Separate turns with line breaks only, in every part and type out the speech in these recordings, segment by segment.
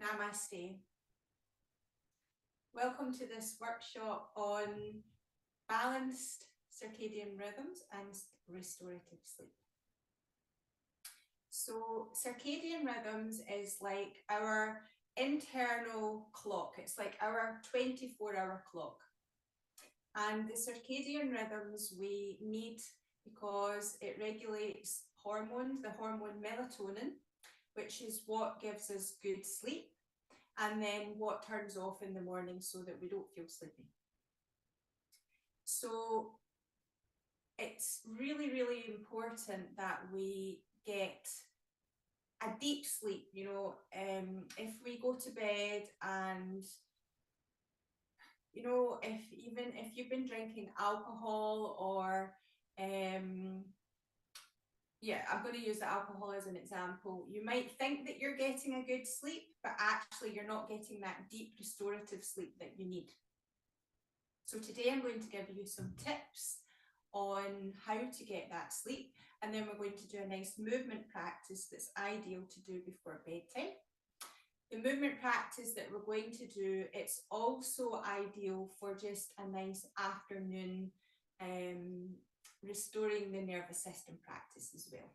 Namaste. Welcome to this workshop on balanced circadian rhythms and restorative sleep. So circadian rhythms is like our internal clock. It's like our 24-hour clock. And the circadian rhythms we need because it regulates hormones, the hormone melatonin, which is what gives us good sleep, and then what turns off in the morning so that we don't feel sleepy. So it's really, really important that we get a deep sleep. If we go to bed and if you've been drinking alcohol or I'm going to use the alcohol as an example. You might think that you're getting a good sleep, but actually you're not getting that deep restorative sleep that you need. So today I'm going to give you some tips on how to get that sleep, and then we're going to do a nice movement practice that's ideal to do before bedtime. The movement practice that we're going to do, it's also ideal for just a nice afternoon restoring the nervous system practice as well.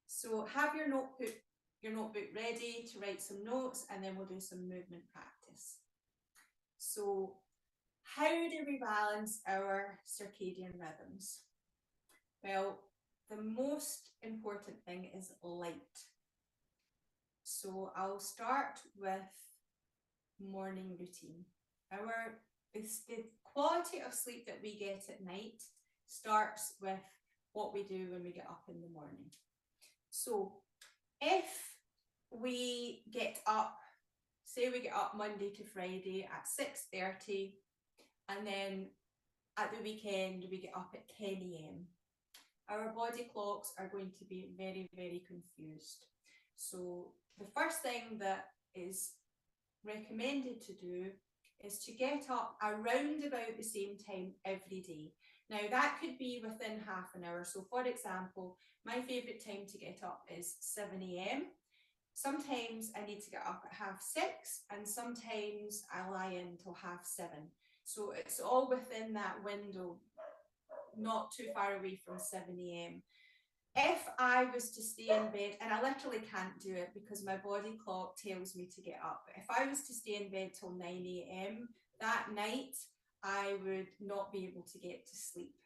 So have your notebook ready to write some notes, and then we'll do some movement practice. So how do we balance our circadian rhythms? Well, the most important thing is light. So I'll start with morning routine. The quality of sleep that we get at night starts with what we do when we get up in the morning. So if we get up, say we get up Monday to Friday at 6:30, and then at the weekend we get up at 10 a.m. Our body clocks are going to be very, very confused. So the first thing that is recommended to do is to get up around about the same time every day. Now that could be within half an hour. So for example, my favourite time to get up is 7 a.m. Sometimes I need to get up at 6:30, and sometimes I lie in till 7:30. So it's all within that window, not too far away from 7 a.m. If I was to stay in bed, and I literally can't do it because my body clock tells me to get up, but if I was to stay in bed till 9 a.m. that night, I would not be able to get to sleep.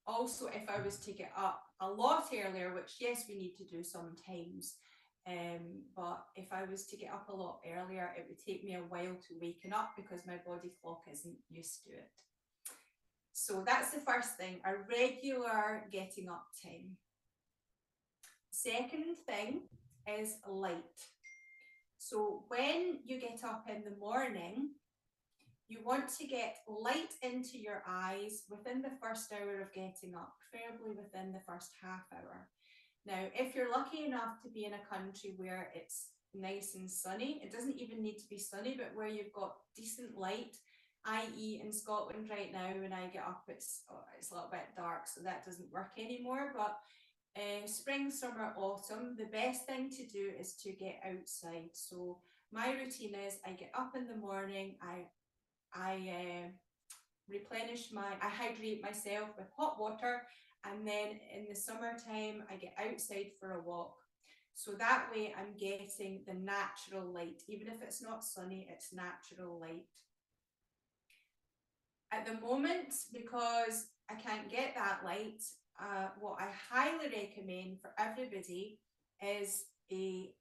Also, if I was to get up a lot earlier, which yes, we need to do sometimes, but if I was to get up a lot earlier, it would take me a while to waken up because my body clock isn't used to it. So that's the first thing, a regular getting up time. Second thing is light. So when you get up in the morning, you want to get light into your eyes within the first hour of getting up, preferably within the first half hour. Now, if you're lucky enough to be in a country where it's nice and sunny, it doesn't even need to be sunny, but where you've got decent light, i.e. in Scotland right now, when I get up, it's a little bit dark, so that doesn't work anymore. But spring, summer, autumn, the best thing to do is to get outside. So my routine is I get up in the morning, I hydrate myself with hot water, and then in the summertime, I get outside for a walk. So that way I'm getting the natural light. Even if it's not sunny, it's natural light. At the moment, because I can't get that light, what I highly recommend for everybody is a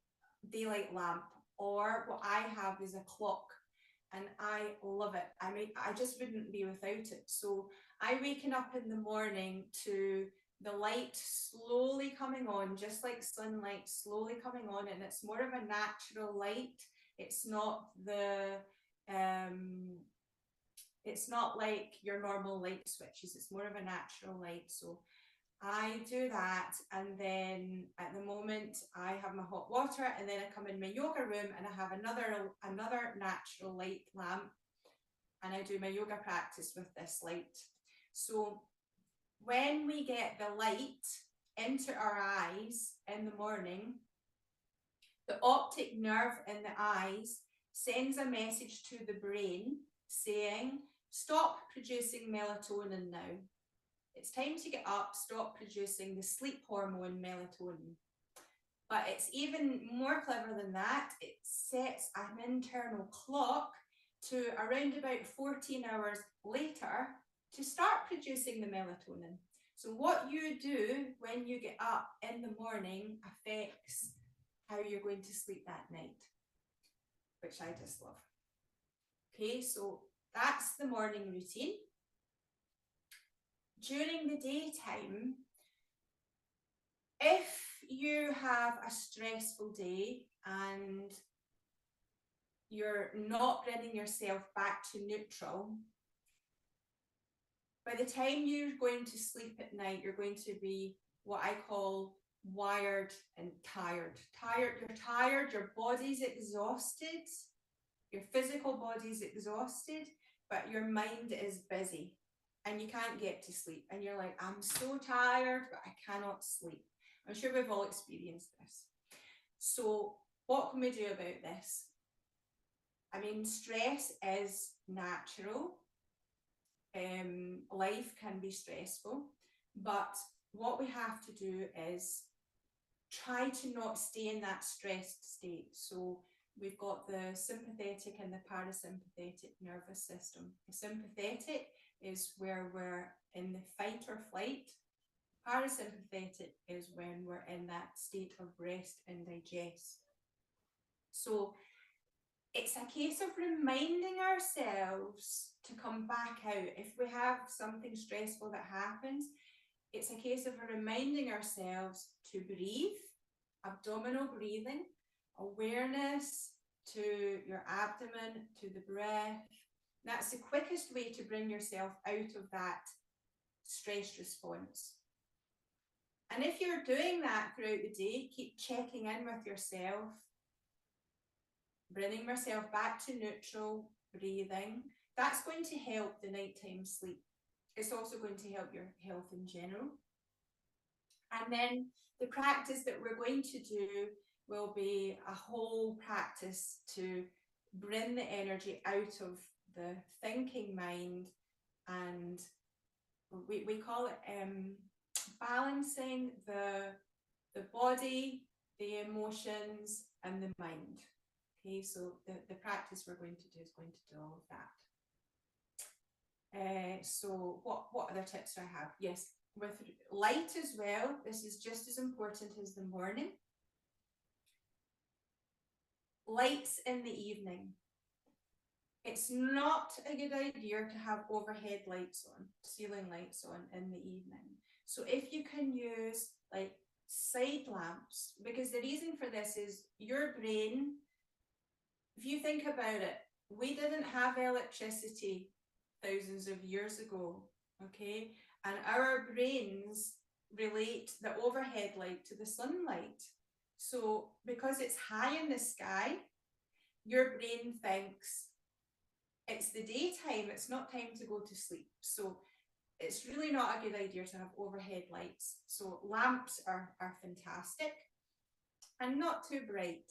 daylight lamp, or what I have is a clock, and I love it. I just wouldn't be without it. So I waken up in the morning to the light slowly coming on, just like sunlight slowly coming on, and it's more of a natural light. It's not it's not like your normal light switches. It's more of a natural light. So I do that, and then at the moment I have my hot water, and then I come in my yoga room and I have another natural light lamp, and I do my yoga practice with this light. So when we get the light, into our eyes in the morning, the optic nerve in the eyes sends a message to the brain saying, stop producing melatonin now. It's time to get up, stop producing the sleep hormone melatonin. But it's even more clever than that. It sets an internal clock to around about 14 hours later to start producing the melatonin. So what you do when you get up in the morning affects how you're going to sleep that night, which I just love. Okay, so that's the morning routine. During the daytime, if you have a stressful day and you're not bringing yourself back to neutral, by the time you're going to sleep at night, you're going to be what I call wired and tired. You're tired, your body's exhausted, your physical body's exhausted, but your mind is busy and you can't get to sleep. And you're like, I'm so tired, but I cannot sleep. I'm sure we've all experienced this. So what can we do about this? I mean, stress is natural. Life can be stressful, but what we have to do is try to not stay in that stressed state. So we've got the sympathetic and the parasympathetic nervous system. The sympathetic is where we're in the fight or flight. Parasympathetic is when we're in that state of rest and digest. So it's a case of reminding ourselves to come back out. If we have something stressful that happens, it's a case of reminding ourselves to breathe, abdominal breathing, awareness to your abdomen, to the breath. That's the quickest way to bring yourself out of that stress response. And if you're doing that throughout the day, keep checking in with yourself, bringing yourself back to neutral, breathing. That's going to help the nighttime sleep. It's also going to help your health in general. And then the practice that we're going to do will be a whole practice to bring the energy out of the thinking mind, and we call it balancing the body, the emotions, and the mind. Okay, so the practice we're going to do is going to do all of that. So what other tips do I have? Yes, with light as well, this is just as important as the morning. Lights in the evening. It's not a good idea to have overhead lights on, ceiling lights on in the evening. So if you can use like side lamps, because the reason for this is your brain, if you think about it, we didn't have electricity thousands of years ago, okay? And our brains relate the overhead light to the sunlight. So because it's high in the sky, your brain thinks it's the daytime, it's not time to go to sleep. So it's really not a good idea to have overhead lights. So lamps are fantastic and not too bright.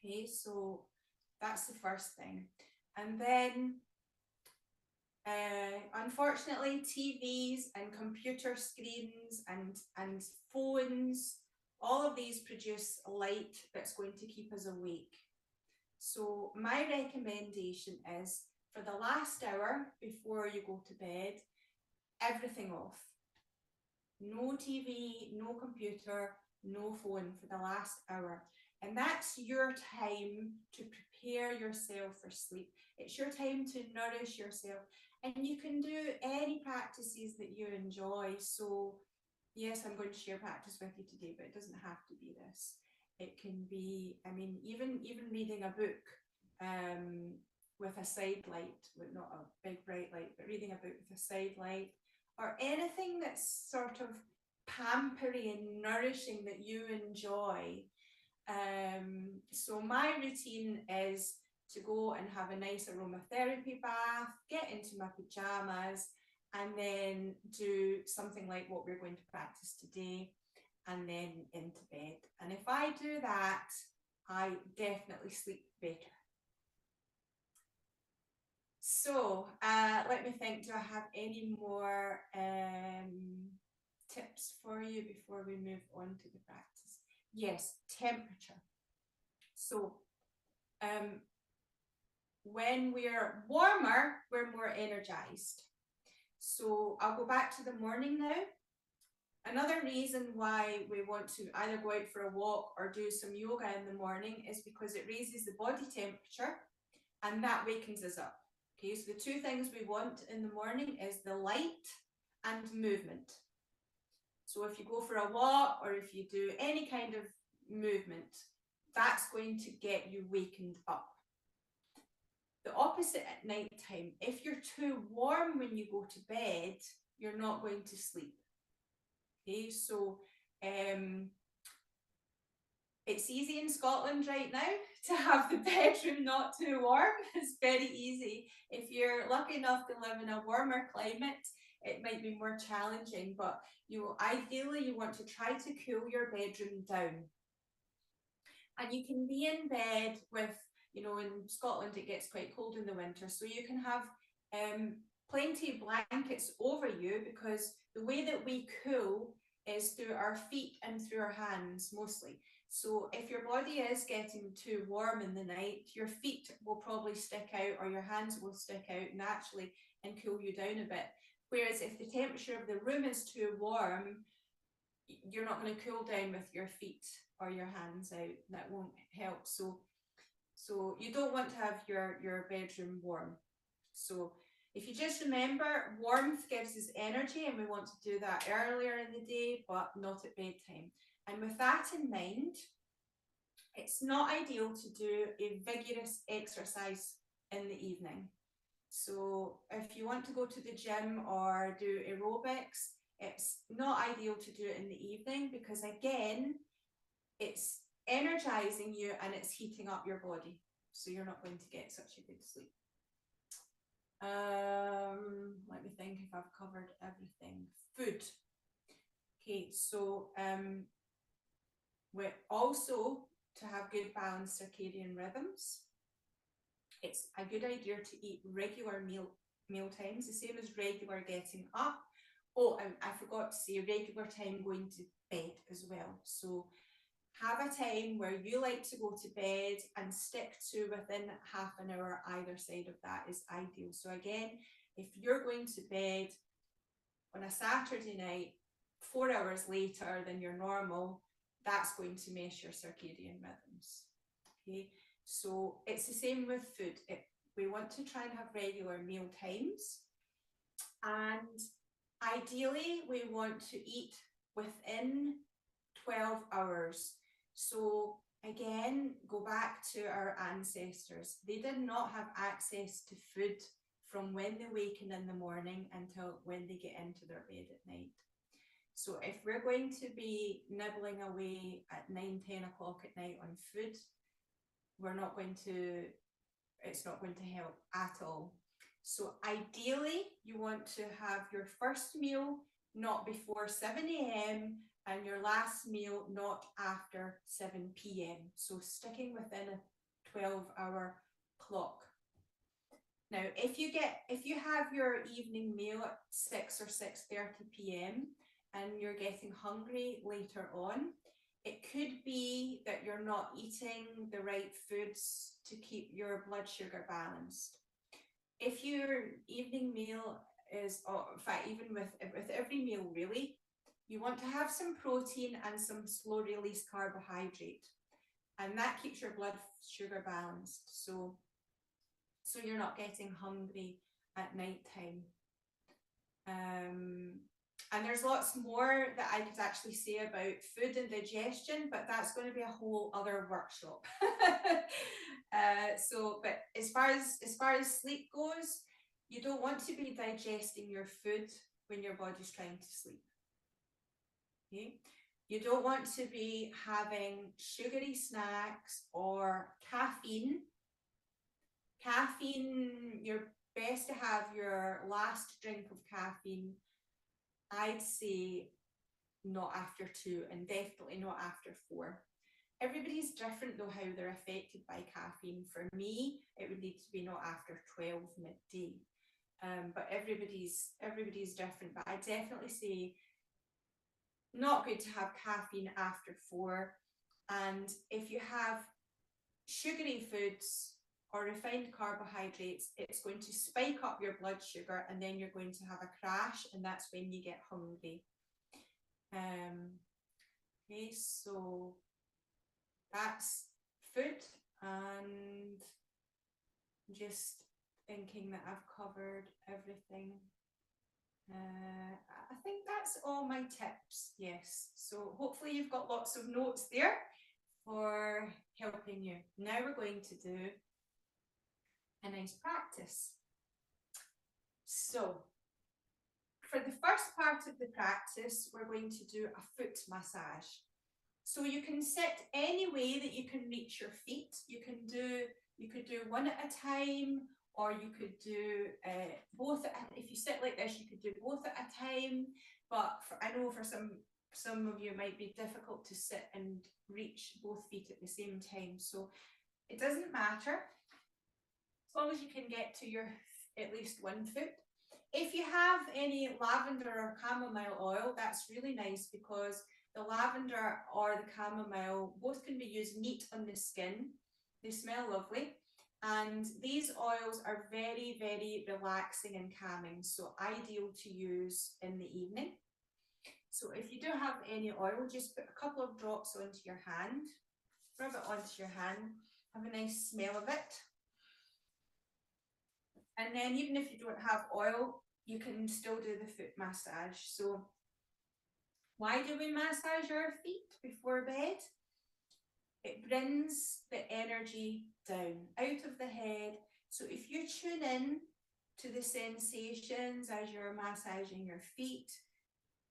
Okay, so that's the first thing. And then unfortunately, TVs and computer screens and phones, all of these produce light that's going to keep us awake. So my recommendation is for the last hour before you go to bed, everything off. No TV, no computer, no phone for the last hour. And that's your time to prepare yourself for sleep. It's your time to nourish yourself. And you can do any practices that you enjoy. So yes, I'm going to share practice with you today, but it doesn't have to be this. It can be, I mean, even reading a book with a side light, with not a big bright light, but reading a book with a side light, or anything that's sort of pampering and nourishing that you enjoy. So my routine is to go and have a nice aromatherapy bath, get into my pajamas, and then do something like what we're going to practice today, and then into bed. And if I do that, I definitely sleep better. So let me think, do I have any more tips for you before we move on to the practice? Yes, temperature. So when we're warmer, we're more energized. So I'll go back to the morning now. Another reason why we want to either go out for a walk or do some yoga in the morning is because it raises the body temperature and that wakens us up. Okay, so the two things we want in the morning is the light and movement. So if you go for a walk or if you do any kind of movement, that's going to get you wakened up. The opposite at night time, if you're too warm when you go to bed, you're not going to sleep. Okay, so it's easy in Scotland right now to have the bedroom not too warm. It's very easy. If you're lucky enough to live in a warmer climate, it might be more challenging, but ideally you want to try to cool your bedroom down. And you can be in bed with, in Scotland it gets quite cold in the winter, so you can have plenty of blankets over you, because the way that we cool is through our feet and through our hands mostly. So if your body is getting too warm in the night, your feet will probably stick out or your hands will stick out naturally and cool you down a bit. Whereas if the temperature of the room is too warm, you're not going to cool down with your feet or your hands out. That won't help. So you don't want to have your bedroom warm. So if you just remember, warmth gives us energy, and we want to do that earlier in the day, but not at bedtime. And with that in mind, it's not ideal to do a vigorous exercise in the evening. So if you want to go to the gym or do aerobics, it's not ideal to do it in the evening, because again, it's energizing you and it's heating up your body. So you're not going to get such a good sleep. Let me think if I've covered everything. Food. Okay, so we're also, to have good balanced circadian rhythms, it's a good idea to eat regular meal times, the same as regular getting up. Oh, and I forgot to say regular time going to bed as well. So have a time where you like to go to bed and stick to within half an hour either side of that is ideal. So again, if you're going to bed on a Saturday night 4 hours later than your normal, that's going to mess your circadian rhythms. Okay, so it's the same with food. We want to try and have regular meal times, and ideally we want to eat within 12 hours. So again, go back to our ancestors. They did not have access to food from when they waken in the morning until when they get into their bed at night. So if we're going to be nibbling away at 9-10 o'clock at night on food, it's not going to help at all. So ideally, you want to have your first meal not before 7 a.m. and your last meal not after 7 p.m. So sticking within a 12-hour clock. Now, if you have your evening meal at 6 or 6:30 p.m. and you're getting hungry later on, it could be that you're not eating the right foods to keep your blood sugar balanced. If your evening meal is, in fact, even with every meal really, you want to have some protein and some slow release carbohydrate, and that keeps your blood sugar balanced. So you're not getting hungry at night time. And there's lots more that I could actually say about food and digestion, but that's going to be a whole other workshop. But as far as sleep goes, you don't want to be digesting your food when your body's trying to sleep. Okay? You don't want to be having sugary snacks or caffeine. Caffeine, your best to have your last drink of caffeine, I'd say not after 2 and definitely not after 4. Everybody's different though how they're affected by caffeine. For me, it would need to be not after 12 midday. But everybody's different. But I definitely say not good to have caffeine after 4. And if you have sugary foods or refined carbohydrates, it's going to spike up your blood sugar and then you're going to have a crash, and that's when you get hungry. Okay, so that's food, and just thinking that I've covered everything. I think that's all my tips, yes. So hopefully you've got lots of notes there for helping you. Now we're going to do a nice practice. So for the first part of the practice, we're going to do a foot massage. So you can sit any way that you can reach your feet. You could do one at a time, or you could do both. If you sit like this, you could do both at a time. But I know for some of you it might be difficult to sit and reach both feet at the same time. So it doesn't matter, as long as you can get to your at least one foot. If you have any lavender or chamomile oil, that's really nice, because the lavender or the chamomile both can be used neat on the skin. They smell lovely. And these oils are very, very relaxing and calming, so ideal to use in the evening. So if you do have any oil, just put a couple of drops onto your hand, rub it onto your hand, have a nice smell of it. And then even if you don't have oil, you can still do the foot massage. So why do we massage our feet before bed? It brings the energy down, out of the head. So if you tune in to the sensations as you're massaging your feet,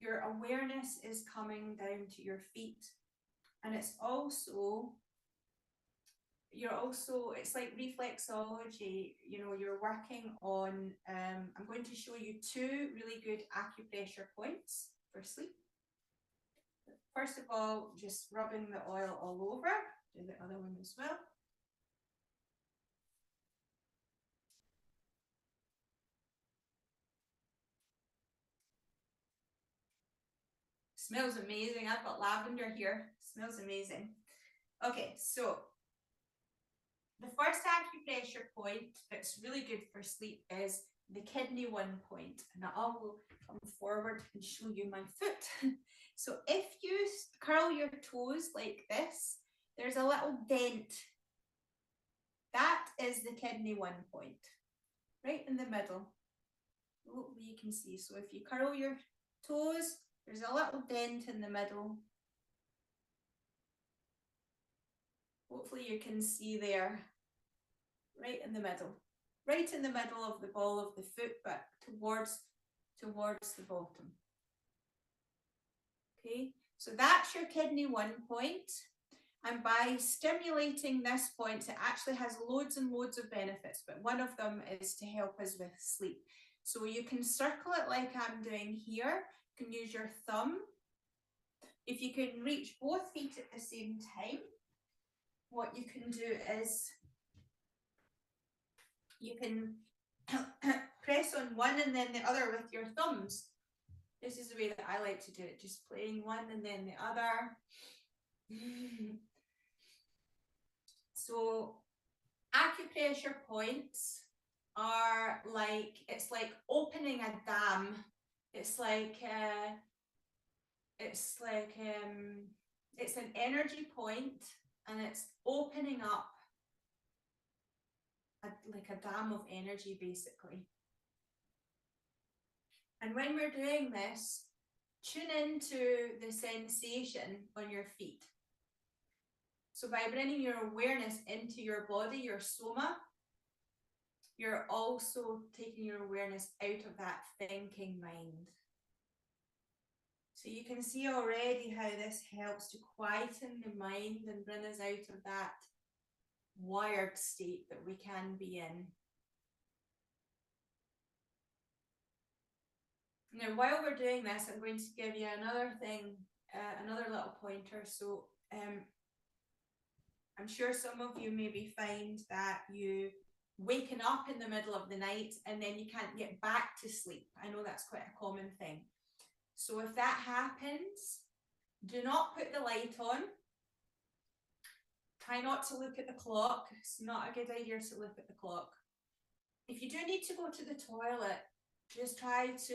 your awareness is coming down to your feet. And it's like reflexology, you're working on, I'm going to show you 2 really good acupressure points for sleep. First of all, just rubbing the oil all over, do the other one as well. Smells amazing. I've got lavender here. Smells amazing. Okay, so the first acupressure point that's really good for sleep is the kidney 1 point. And I will come forward and show you my foot. So if you curl your toes like this, there's a little dent. That is the kidney 1 point, right in the middle. Hopefully you can see. So if you curl your toes, there's a little dent in the middle. Hopefully you can see there, right in the middle. Right in the middle of the ball of the foot, but towards the bottom. Okay, so that's your kidney 1 point. And by stimulating this point, it actually has loads and loads of benefits, but one of them is to help us with sleep. So you can circle it like I'm doing here. You can use your thumb. If you can reach both feet at the same time, what you can do is you can press on one and then the other with your thumbs. This is the way that I like to do it, just playing one and then the other. So acupressure points are like, it's like opening a dam. It's an energy point, and it's opening up like a dam of energy, basically. And when we're doing this, tune into the sensation on your feet. So by bringing your awareness into your body, your soma, you're also taking your awareness out of that thinking mind. So you can see already how this helps to quieten the mind and bring us out of that wired state that we can be in. Now, while we're doing this, I'm going to give you another thing, another little pointer. So I'm sure some of you maybe find that you waking up in the middle of the night and then you can't get back to sleep. I know that's quite a common thing. So if that happens, do not put the light on. Try not to look at the clock. It's not a good idea to look at the clock. If you do need to go to the toilet, just try to,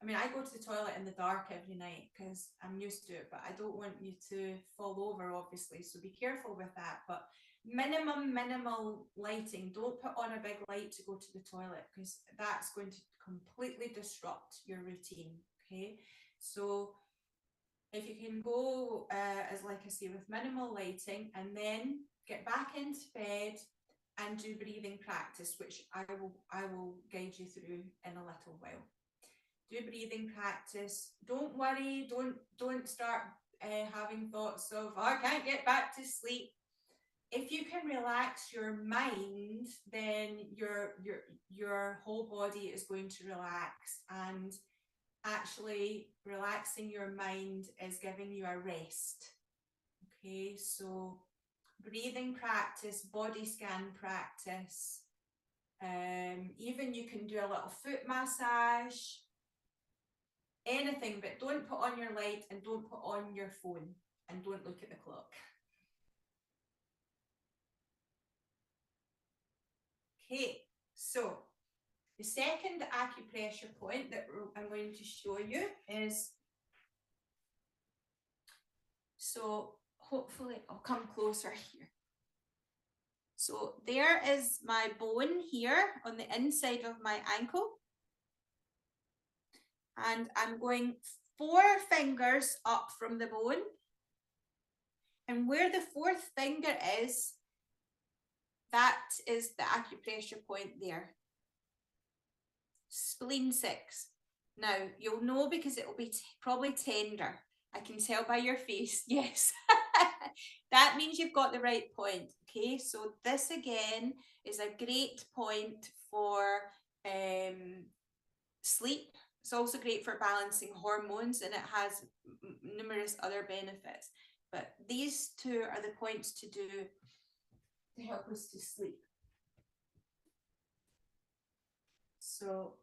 I mean, I go to the toilet in the dark every night because I'm used to it, but I don't want you to fall over, obviously, so be careful with that. But minimal lighting. Don't put on a big light to go to the toilet because that's going to completely disrupt your routine, okay? So if you can go, as like I say, with minimal lighting, and then get back into bed and do breathing practice, which I will guide you through in a little while. Do breathing practice. Don't worry. Don't start having thoughts of, oh, I can't get back to sleep. If you can relax your mind, then your whole body is going to relax, and actually relaxing your mind is giving you a rest. Okay, so breathing practice, body scan practice, even you can do a little foot massage, anything, but don't put on your light and don't put on your phone and don't look at the clock. Okay, so the second acupressure point that I'm going to show you is, so hopefully I'll come closer here. So there is my bone here on the inside of my ankle. And I'm going 4 fingers up from the bone. And where the 4th finger is, that is the acupressure point there. Spleen 6. Now, you'll know because it will be probably tender. I can tell by your face, yes. That means you've got the right point, okay? So this again is a great point for sleep. It's also great for balancing hormones, and it has numerous other benefits. But these 2 are the points to do to help us to sleep. So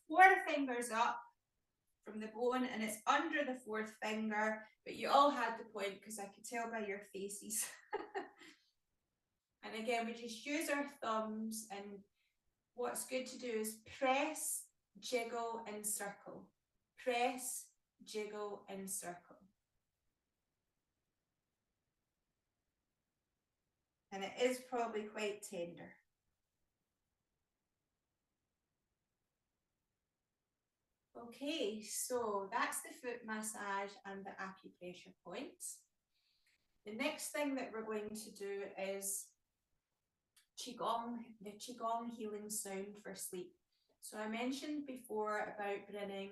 4 fingers up from the bone, and it's under the 4th finger, but you all had the point because I could tell by your faces. And again, we just use our thumbs, and what's good to do is press, jiggle, and circle. Press, jiggle, and circle. And it is probably quite tender. Okay, so that's the foot massage and the acupressure points. The next thing that we're going to do is Qigong, the Qigong Healing Sound for sleep. So I mentioned before about bringing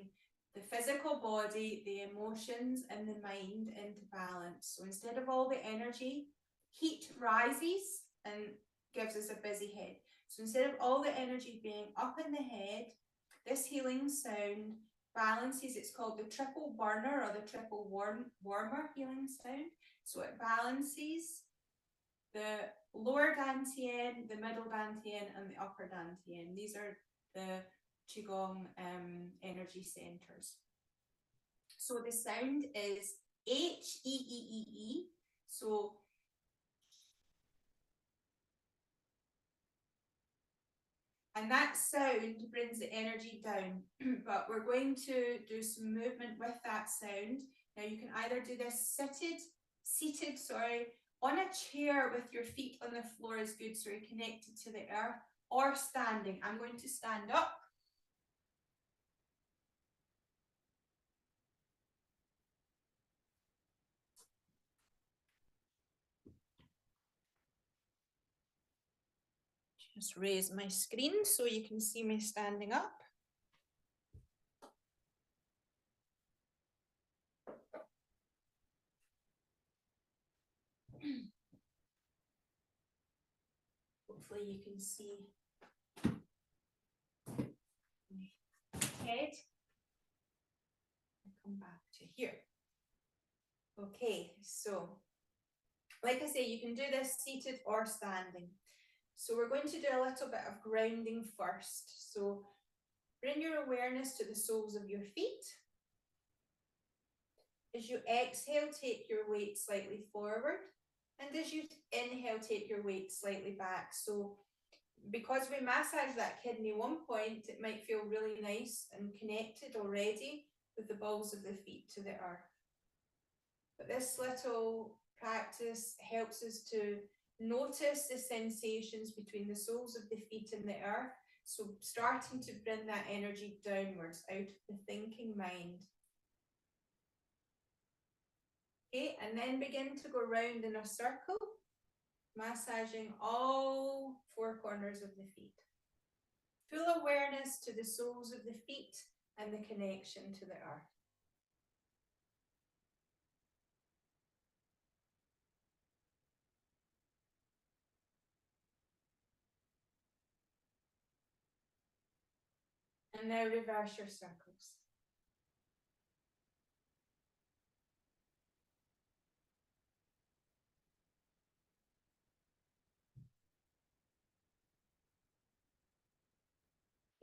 the physical body, the emotions, and the mind into balance. So instead of all the energy, heat rises and gives us a busy head. So instead of all the energy being up in the head, this healing sound balances. It's called the triple burner or the triple warmer healing sound. So it balances the lower dantian, the middle dantian, and the upper dantian. These are the Qigong energy centers. So the sound is H-E-E-E-E. So and that sound brings the energy down, but we're going to do some movement with that sound. Now you can either do this seated, on a chair with your feet on the floor is good, so you're connected to the earth, or standing. I'm going to stand up. Just raise my screen so you can see me standing up. Hopefully you can see my head. to here. Okay, so like I say, you can do this seated or standing. So we're going to do a little bit of grounding first. So bring your awareness to the soles of your feet. As you exhale, take your weight slightly forward. And as you inhale, take your weight slightly back. So because we massage that kidney 1 point, it might feel really nice and connected already with the balls of the feet to the earth. But this little practice helps us to notice the sensations between the soles of the feet and the earth. So starting to bring that energy downwards out of the thinking mind. Okay, and then begin to go round in a circle, massaging all 4 corners of the feet. Full awareness to the soles of the feet and the connection to the earth. And now reverse your circles.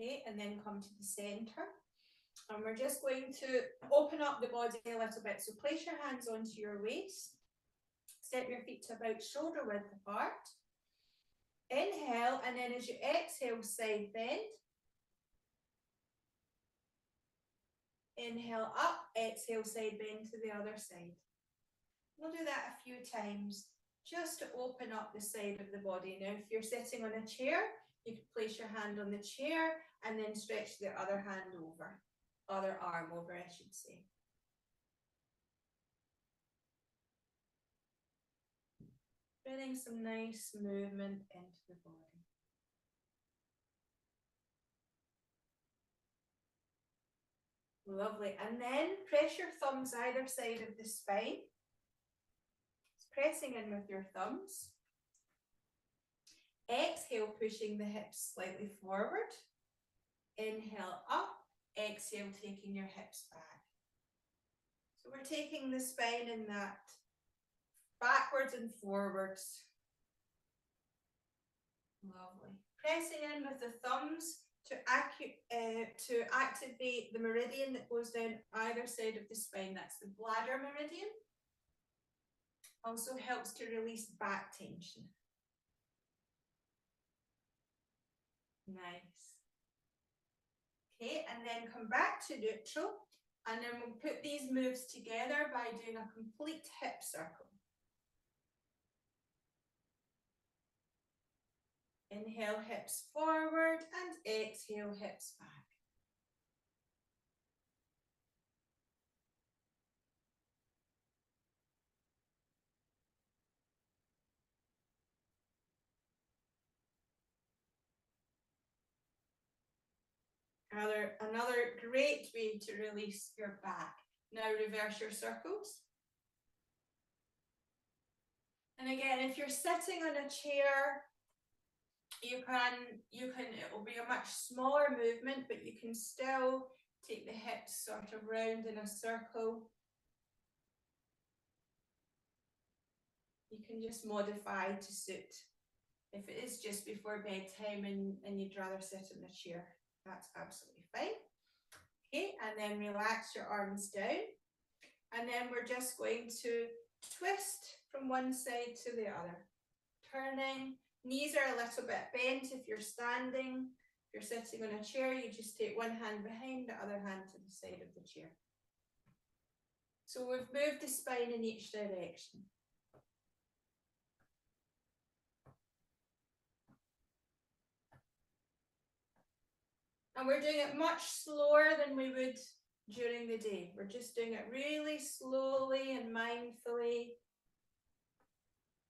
Okay, and then come to the center. And we're just going to open up the body a little bit. So place your hands onto your waist. Step your feet to about shoulder width apart. Inhale, and then as you exhale, side bend. Inhale up, exhale, side bend to the other side. We'll do that a few times just to open up the side of the body. Now, if you're sitting on a chair, you can place your hand on the chair and then stretch the other hand over, other arm over, I should say. Bringing some nice movement into the body. Lovely. And then press your thumbs either side of the spine. Pressing in with your thumbs. Exhale, pushing the hips slightly forward. Inhale up. Exhale, taking your hips back. So we're taking the spine in that backwards and forwards. Lovely. Pressing in with the thumbs to activate the meridian that goes down either side of the spine. That's the bladder meridian. Also helps to release back tension. Nice. Okay, and then come back to neutral. And then we'll put these moves together by doing a complete hip circle. Inhale, hips forward, and exhale, hips back. Another great way to release your back. Now reverse your circles. And again, if you're sitting on a chair, it will be a much smaller movement, but you can still take the hips sort of round in a circle. You can just modify to suit. If it is just before bedtime and you'd rather sit in the chair, that's absolutely fine. Okay, and then relax your arms down. And then we're just going to twist from one side to the other. Turning, knees are a little bit bent if you're standing. If you're sitting on a chair, you just take one hand behind, the other hand to the side of the chair. So we've moved the spine in each direction. And we're doing it much slower than we would during the day. We're just doing it really slowly and mindfully.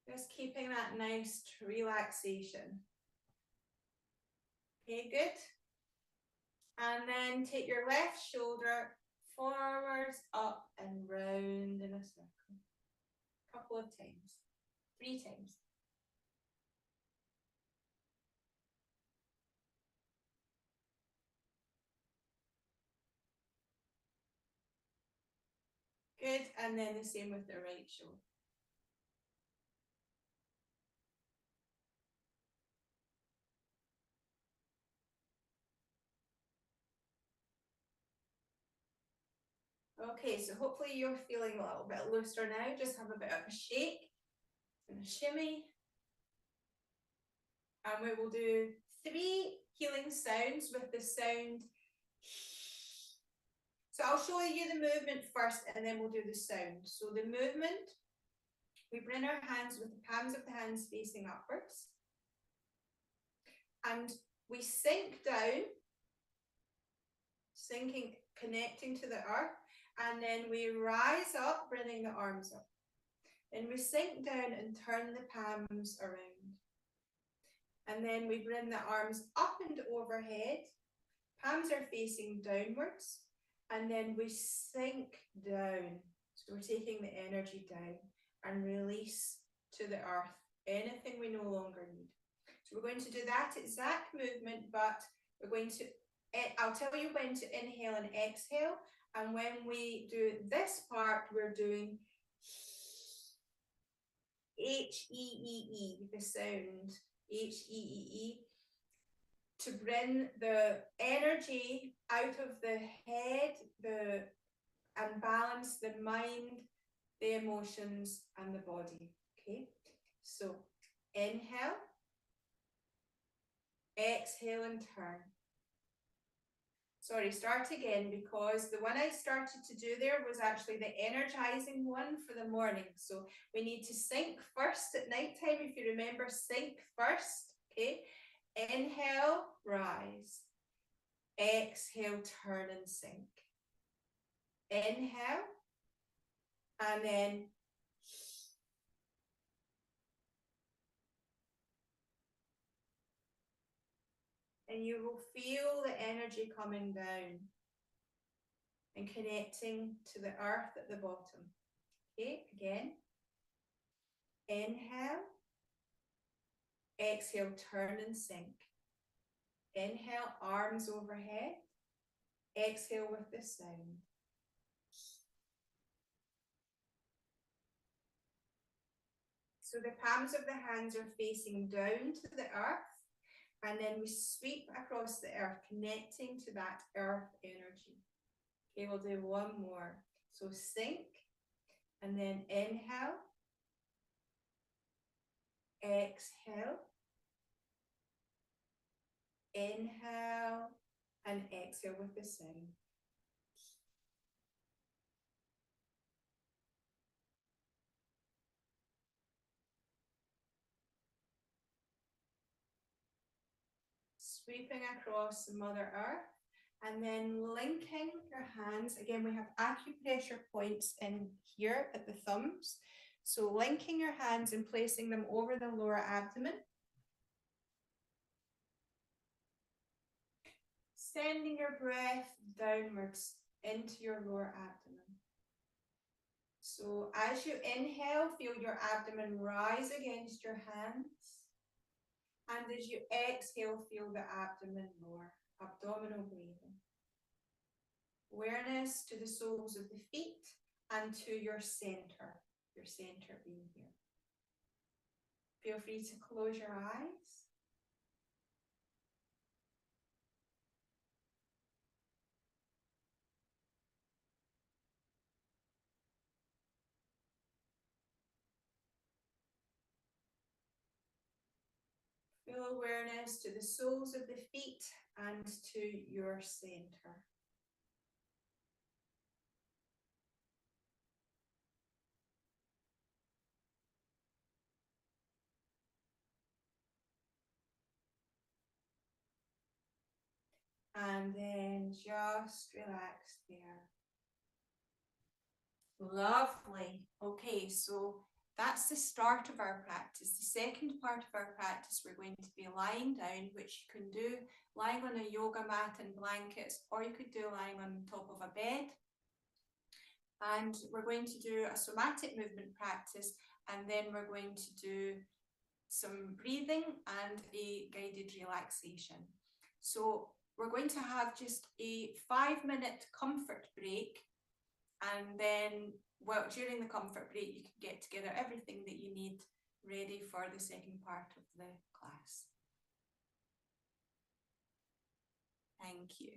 Just keeping that nice relaxation. Okay, good. And then take your left shoulder forwards, up and round in a circle. A couple of times. 3 times. Good, and then the same with the right shoulder. Okay, so hopefully you're feeling a little bit looser now. Just have a bit of a shake and a shimmy. And we will do 3 healing sounds with the sound. So I'll show you the movement first and then we'll do the sound. So the movement, we bring our hands with the palms of the hands facing upwards. And we sink down, sinking, connecting to the earth. And then we rise up, bringing the arms up. Then we sink down and turn the palms around. And then we bring the arms up and overhead. Palms are facing downwards. And then we sink down. So we're taking the energy down and release to the earth anything we no longer need. So we're going to do that exact movement, but we're going to, I'll tell you when to inhale and exhale. And when we do this part, we're doing H-E-E-E, the sound, H-E-E-E, to bring the energy out of the head, and balance the mind, the emotions, and the body. Okay, so inhale, exhale, and turn. Sorry, start again, because the one I started to do there was actually the energizing one for the morning. So we need to sink first at nighttime. If you remember, sink first. Okay, inhale, rise. Exhale, turn and sink. Inhale, and then and you will feel the energy coming down and connecting to the earth at the bottom. Okay, again. Inhale, exhale, turn and sink. Inhale, arms overhead. Exhale with the sound. So the palms of the hands are facing down to the earth, and then we sweep across the earth, connecting to that earth energy. Okay, we'll do one more. So sink, and then inhale, exhale, inhale, and exhale with the sound. Sweeping across Mother Earth, and then linking your hands. Again, we have acupressure points in here at the thumbs. So linking your hands and placing them over the lower abdomen. Sending your breath downwards into your lower abdomen. So as you inhale, feel your abdomen rise against your hands. And as you exhale, feel the abdomen lower, abdominal breathing. Awareness to the soles of the feet and to your center being here. Feel free to close your eyes. Feel awareness to the soles of the feet and to your center. And then just relax there. Lovely. Okay, so that's the start of our practice. The second part of our practice, we're going to be lying down, which you can do lying on a yoga mat and blankets, or you could do lying on top of a bed. And we're going to do a somatic movement practice, and then we're going to do some breathing and a guided relaxation. So we're going to have just a 5-minute comfort break, And then, well, during the comfort break, you can get together everything that you need ready for the second part of the class. Thank you.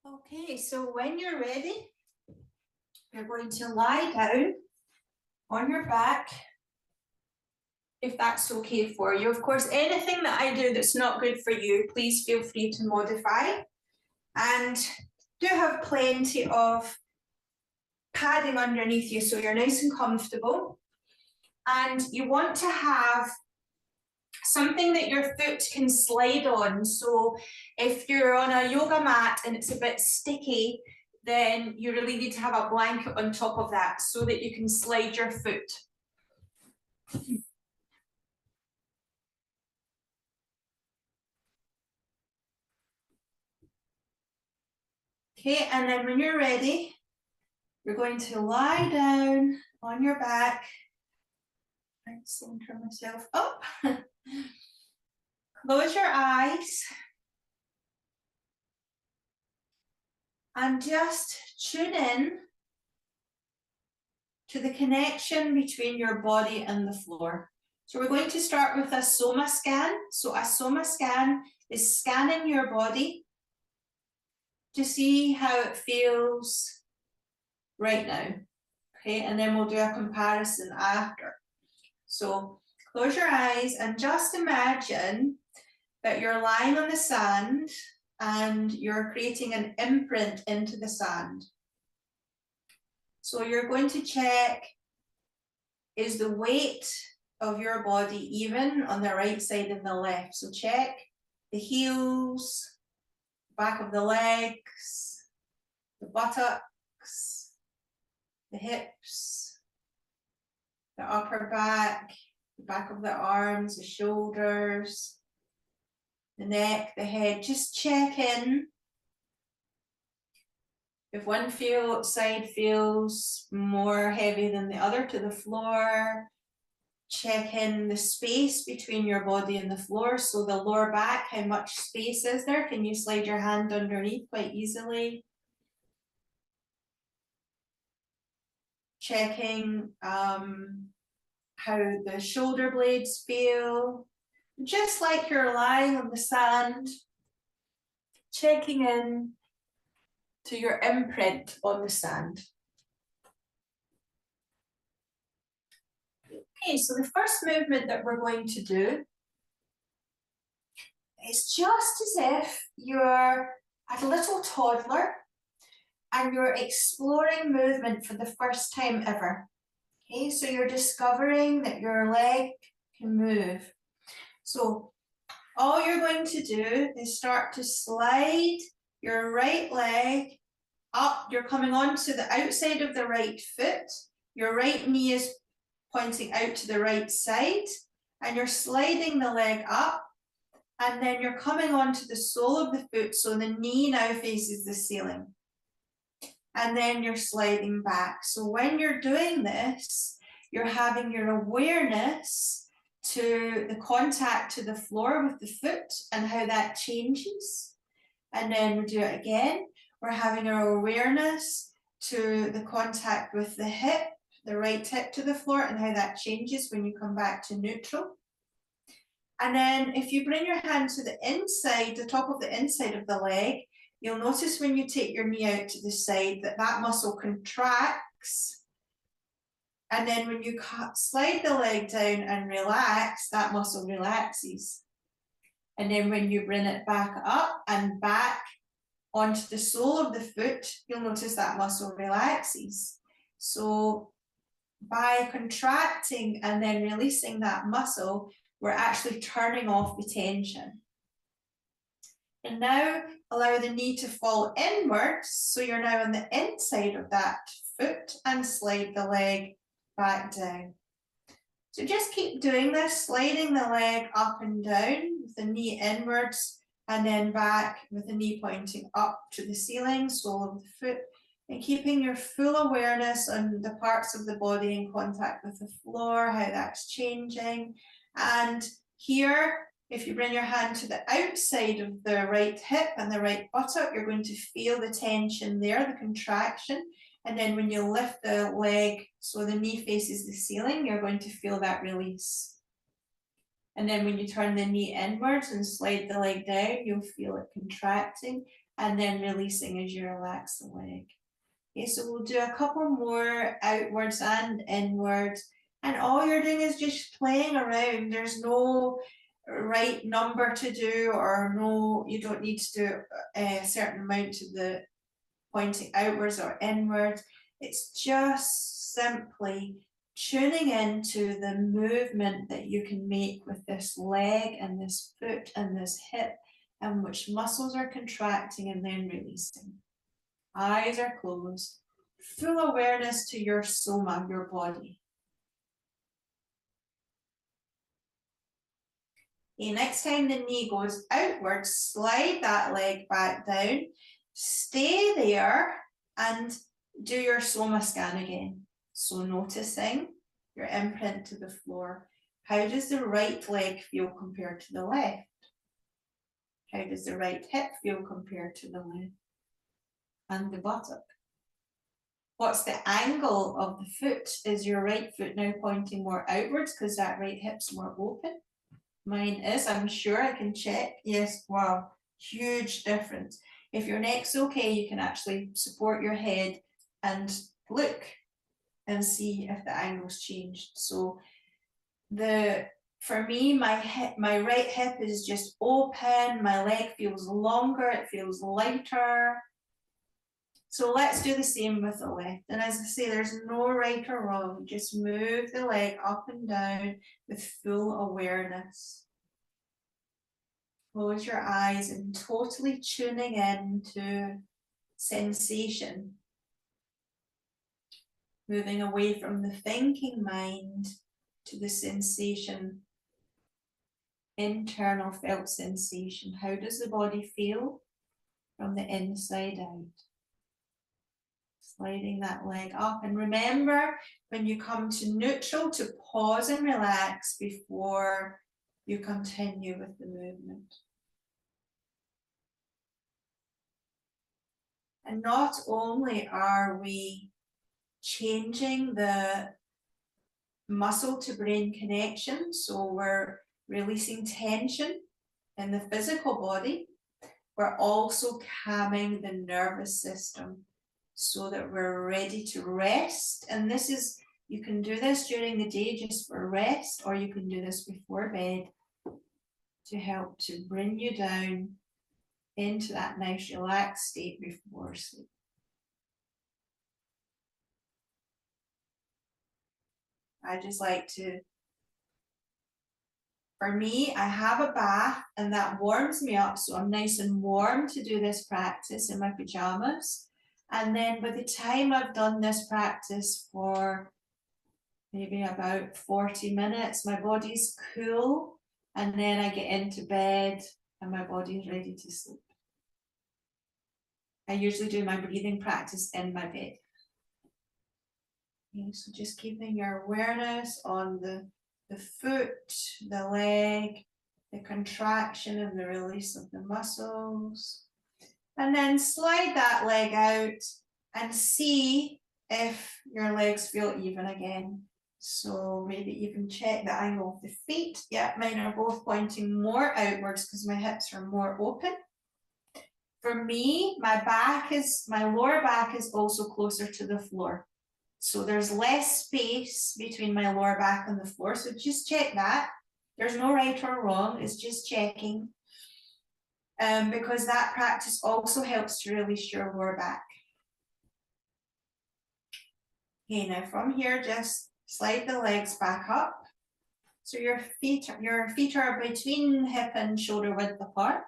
Okay, so when you're ready, you're going to lie down on your back, if that's okay for you. Of course, anything that I do that's not good for you, please feel free to modify. And do have plenty of padding underneath you so you're nice and comfortable. And you want to have something that your foot can slide on. So if you're on a yoga mat and it's a bit sticky, then you really need to have a blanket on top of that so that you can slide your foot. Okay, and then when you're ready, you're going to lie down on your back. I'm center myself up. Close your eyes. And just tune in to the connection between your body and the floor. So we're going to start with a soma scan. So a soma scan is scanning your body to see how it feels right now. Okay, and then we'll do a comparison after. So close your eyes and just imagine that you're lying on the sand and you're creating an imprint into the sand. So you're going to check, is the weight of your body even on the right side and the left? So check the heels, back of the legs, the buttocks, the hips, the upper back, the back of the arms, the shoulders, the neck, the head. Just check in. If one side feels more heavy than the other to the floor, check in the space between your body and the floor. So the lower back, how much space is there? Can you slide your hand underneath quite easily? Checking how the shoulder blades feel. Just like you're lying on the sand, checking in to your imprint on the sand. Okay, so the first movement that we're going to do is just as if you're a little toddler and you're exploring movement for the first time ever. Okay, so you're discovering that your leg can move. So all you're going to do is start to slide your right leg up. You're coming onto the outside of the right foot. Your right knee is pointing out to the right side, and you're sliding the leg up, and then you're coming onto the sole of the foot, so the knee now faces the ceiling. And then you're sliding back. So when you're doing this, you're having your awareness to the contact to the floor with the foot and how that changes. And then we do it again. We're having our awareness to the contact with the hip, the right hip to the floor, and how that changes when you come back to neutral. And then if you bring your hand to the inside, the top of the inside of the leg, you'll notice when you take your knee out to the side that that muscle contracts. And then when you slide the leg down and relax, that muscle relaxes. And then when you bring it back up and back onto the sole of the foot, you'll notice that muscle relaxes. So by contracting and then releasing that muscle, we're actually turning off the tension. And now allow the knee to fall inwards, so you're now on the inside of that foot, and slide the leg back down. So just keep doing this, sliding the leg up and down with the knee inwards, and then back with the knee pointing up to the ceiling, sole of the foot, and keeping your full awareness on the parts of the body in contact with the floor, how that's changing. And here, if you bring your hand to the outside of the right hip and the right buttock, you're going to feel the tension there, the contraction. And then when you lift the leg so the knee faces the ceiling, you're going to feel that release. And then when you turn the knee inwards and slide the leg down, you'll feel it contracting. and then releasing as you relax the leg. Okay, so we'll do a couple more outwards and inwards, and all you're doing is just playing around. There's no right number to do, or no, you don't need to do a certain amount to the pointing outwards or inwards. It's just simply tuning into the movement that you can make with this leg and this foot and this hip, and which muscles are contracting and then releasing. Eyes are closed. Full awareness to your soma, your body. Okay, next time the knee goes outwards, slide that leg back down. Stay there and do your soma scan again. So noticing your imprint to the floor. How does the right leg feel compared to the left? How does the right hip feel compared to the left? And the buttock. What's the angle of the foot? Is your right foot now pointing more outwards because that right hip's more open? Mine is, I'm sure. I can check. Yes, wow, huge difference. If your neck's okay, you can actually support your head and look and see if the angle's changed. So for me, my right hip is just open, my leg feels longer, it feels lighter. So let's do the same with the left. And as I say, there's no right or wrong. Just move the leg up and down with full awareness. Close your eyes and totally tuning in to sensation. Moving away from the thinking mind to the sensation, internal felt sensation. How does the body feel from the inside out? Sliding that leg up, and remember when you come to neutral to pause and relax before you continue with the movement. And not only are we changing the muscle to brain connection, so we're releasing tension in the physical body, we're also calming the nervous system so that we're ready to rest. And this is, you can do this during the day just for rest, or you can do this before bed to help to bring you down into that nice relaxed state before sleep. I just like to, for me, I have a bath and that warms me up, so I'm nice and warm to do this practice in my pajamas. And then by the time I've done this practice for maybe about 40 minutes, my body's cool, and then I get into bed and my body's ready to sleep. I usually do my breathing practice in my bed. Okay, so just keeping your awareness on the foot, the leg, the contraction and the release of the muscles. And then slide that leg out and see if your legs feel even again. So maybe even check the angle of the feet. Yeah, mine are both pointing more outwards because my hips are more open. For me, my lower back is also closer to the floor. So there's less space between my lower back and the floor. So just check that. There's no right or wrong. It's just checking. Because that practice also helps to release your lower back. Okay, now from here, just slide the legs back up. So your feet are between hip and shoulder width apart.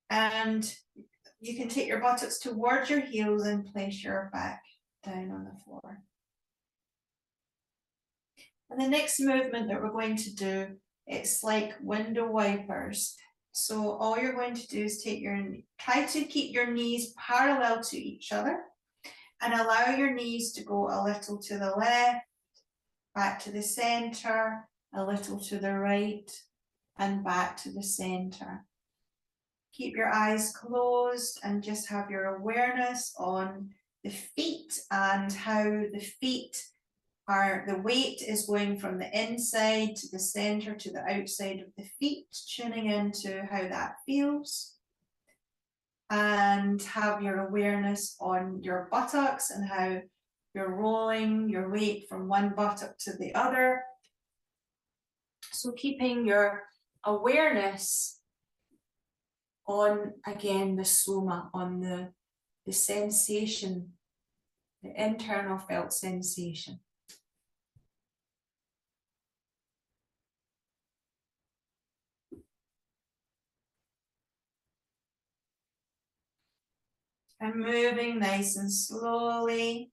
And you can take your buttocks towards your heels and place your back down on the floor. And the next movement that we're going to do, it's like window wipers. So all you're going to do is try to keep your knees parallel to each other and allow your knees to go a little to the left, back to the center, a little to the right, and back to the center. Keep your eyes closed and just have your awareness on the feet and how the weight is going from the inside to the center to the outside of the feet, tuning into how that feels. and have your awareness on your buttocks and how you're rolling your weight from one buttock to the other. So keeping your awareness on, again, the soma, on the sensation, the internal felt sensation. And moving nice and slowly.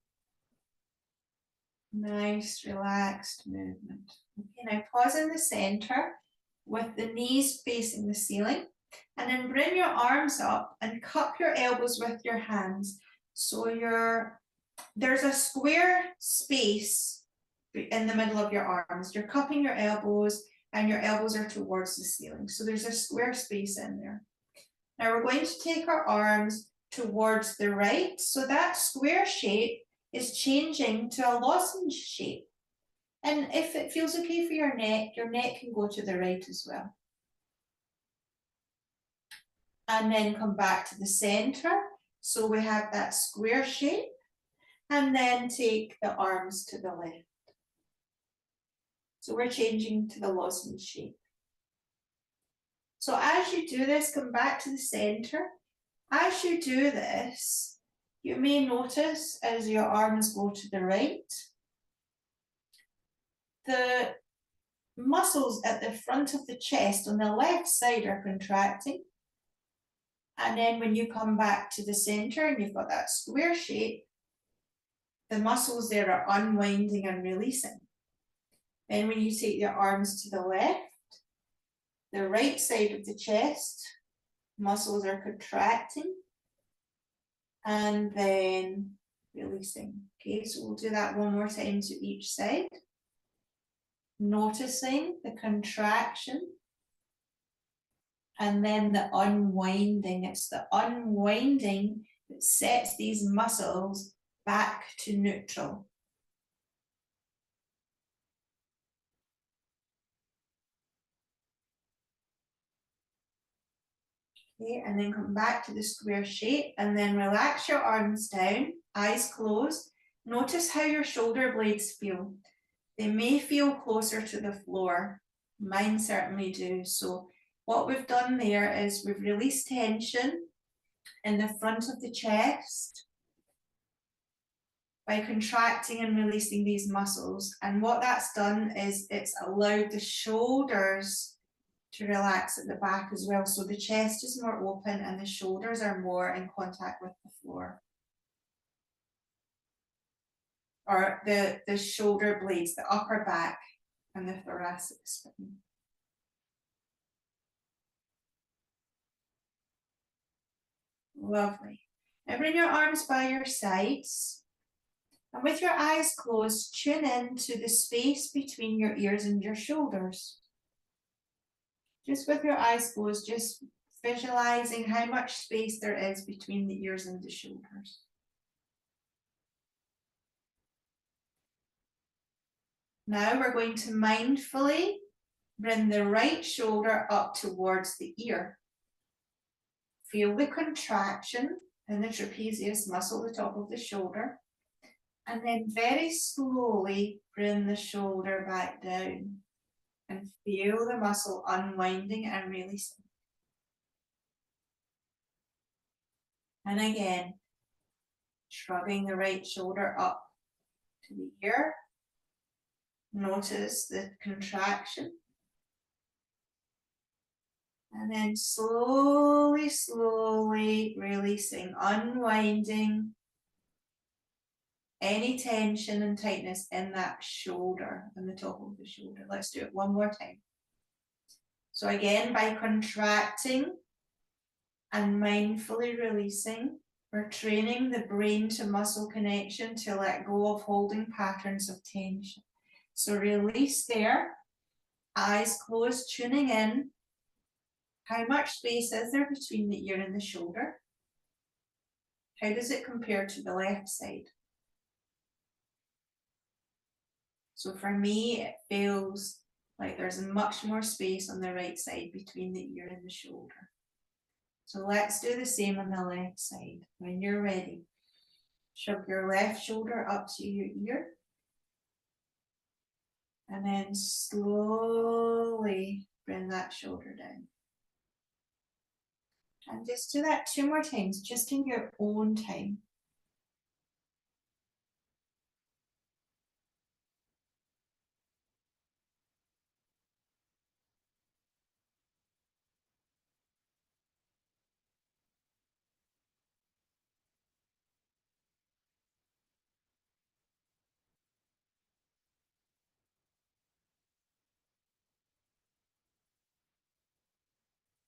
Nice, relaxed movement. Okay, now pause in the center with the knees facing the ceiling. And then bring your arms up and cup your elbows with your hands. So there's a square space in the middle of your arms. You're cupping your elbows and your elbows are towards the ceiling. So there's a square space in there. Now we're going to take our arms towards the right. So that square shape is changing to a lozenge shape. And if it feels okay for your neck can go to the right as well. And then come back to the center. So we have that square shape. And then take the arms to the left. So we're changing to the lozenge shape. So as you do this, come back to the center. As you do this, you may notice as your arms go to the right, the muscles at the front of the chest on the left side are contracting. And then when you come back to the center and you've got that square shape, the muscles there are unwinding and releasing. Then when you take your arms to the left, the right side of the chest, muscles are contracting and then releasing. Okay, so we'll do that one more time to each side. Noticing the contraction and then the unwinding. It's the unwinding that sets these muscles back to neutral. Okay, and then come back to the square shape and then relax your arms down, eyes closed. Notice how your shoulder blades feel. They may feel closer to the floor. Mine certainly do. So what we've done there is we've released tension in the front of the chest by contracting and releasing these muscles. And what that's done is it's allowed the shoulders to relax at the back as well. So the chest is more open and the shoulders are more in contact with the floor. Or the shoulder blades, the upper back and the thoracic spine. Lovely. Now bring your arms by your sides. And with your eyes closed, tune in to the space between your ears and your shoulders. Just with your eyes closed, just visualizing how much space there is between the ears and the shoulders. Now we're going to mindfully bring the right shoulder up towards the ear. Feel the contraction in the trapezius muscle, the top of the shoulder. And then very slowly bring the shoulder back down and feel the muscle unwinding and releasing. And again, shrugging the right shoulder up to the ear. Notice the contraction. And then slowly, slowly releasing, unwinding any tension and tightness in that shoulder, in the top of the shoulder. Let's do it one more time. So again, by contracting and mindfully releasing, we're training the brain to muscle connection to let go of holding patterns of tension. So release there, eyes closed, tuning in. How much space is there between the ear and the shoulder? How does it compare to the left side? So for me, it feels like there's much more space on the right side between the ear and the shoulder. So let's do the same on the left side. When you're ready, shove your left shoulder up to your ear. And then slowly bring that shoulder down. And just do that 2 more times, just in your own time.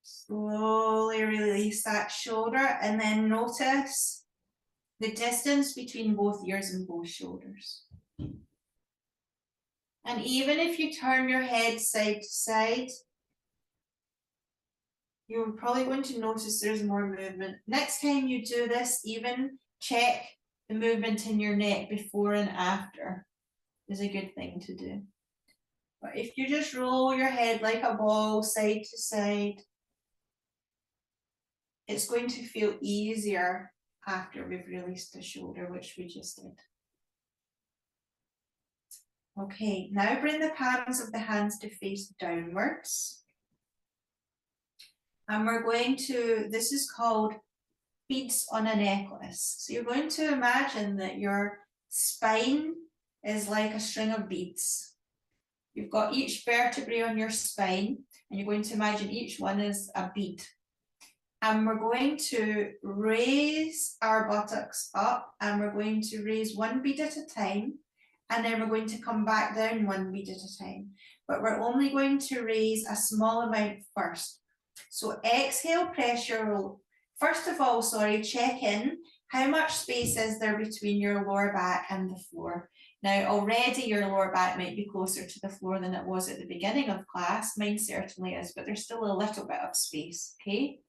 Slowly release that shoulder and then notice the distance between both ears and both shoulders. And even if you turn your head side to side, you're probably going to notice there's more movement. Next time you do this, even check the movement in your neck before and after is a good thing to do. But if you just roll your head like a ball side to side, it's going to feel easier after we've released the shoulder, which we just did. Okay, now bring the palms of the hands to face downwards. And we're going to, this is called beads on a necklace. So you're going to imagine that your spine is like a string of beads. You've got each vertebrae on your spine, and you're going to imagine each one is a bead. And we're going to raise our buttocks up, and we're going to raise 1 bead at a time, and then we're going to come back down 1 bead at a time. But we're only going to raise a small amount first. So exhale, pressure. First of all, check in. How much space is there between your lower back and the floor? Now, already your lower back might be closer to the floor than it was at the beginning of class. Mine certainly is, but there's still a little bit of space, okay?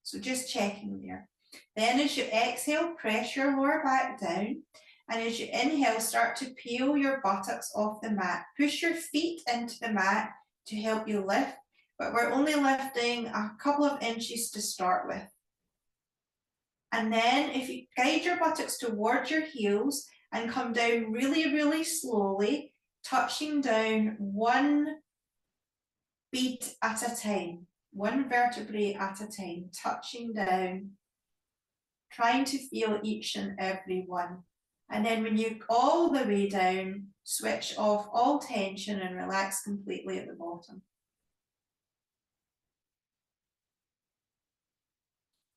So just checking there. Then as you exhale, press your lower back down. And as you inhale, start to peel your buttocks off the mat. Push your feet into the mat to help you lift, but we're only lifting a couple of inches to start with. And then if you guide your buttocks towards your heels and come down really, really slowly, touching down 1 bead at a time, 1 vertebrae at a time, touching down, trying to feel each and every one. And then when you're all the way down, switch off all tension and relax completely at the bottom.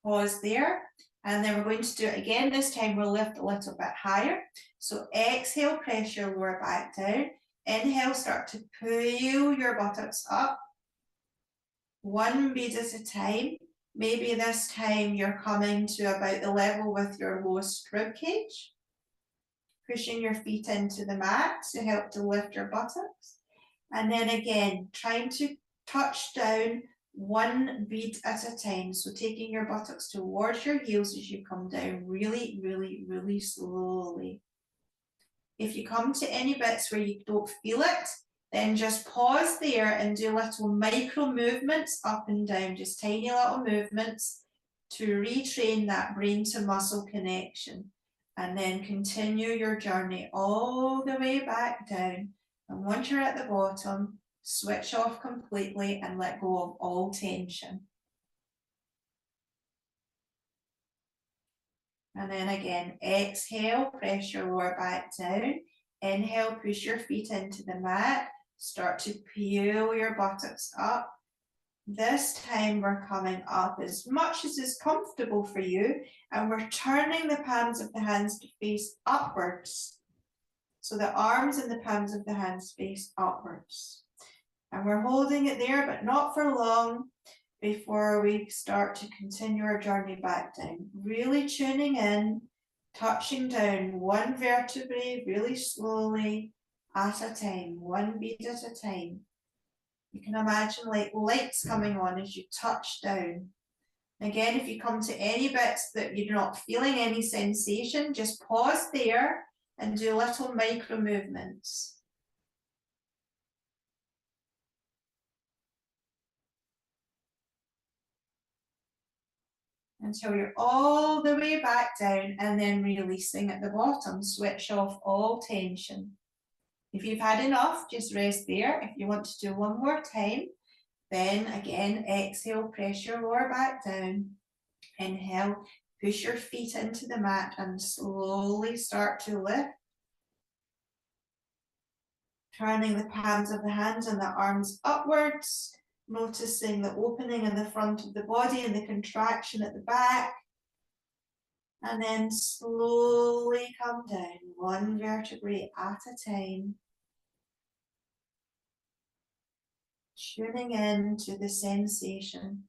Pause there, and then we're going to do it again. This time we'll lift a little bit higher. So exhale, press your lower back down. Inhale, start to peel your buttocks up. 1 bead at a time. Maybe this time you're coming to about the level with your lowest rib cage. Pushing your feet into the mat to help to lift your buttocks. And then again, trying to touch down 1 bead at a time. So taking your buttocks towards your heels as you come down really, really, really slowly. If you come to any bits where you don't feel it, then just pause there and do little micro movements up and down, just tiny little movements to retrain that brain to muscle connection. And then continue your journey all the way back down. And once you're at the bottom, switch off completely and let go of all tension. And then again, exhale, press your lower back down. Inhale, push your feet into the mat. Start to peel your buttocks up. This time we're coming up as much as is comfortable for you, and we're turning the palms of the hands to face upwards. So the arms and the palms of the hands face upwards. And we're holding it there, but not for long before we start to continue our journey back down. Really tuning in, touching down 1 vertebrae really slowly at a time, 1 bead at a time. You can imagine like lights coming on as you touch down. Again, if you come to any bits that you're not feeling any sensation, just pause there and do little micro movements. until you're all the way back down, and then releasing at the bottom. Switch off all tension. If you've had enough, just rest there. If you want to do one more time, then again, exhale, press your lower back down. Inhale, push your feet into the mat and slowly start to lift. Turning the palms of the hands and the arms upwards, noticing the opening in the front of the body and the contraction at the back. And then slowly come down, one vertebrae at a time. Tuning in to the sensation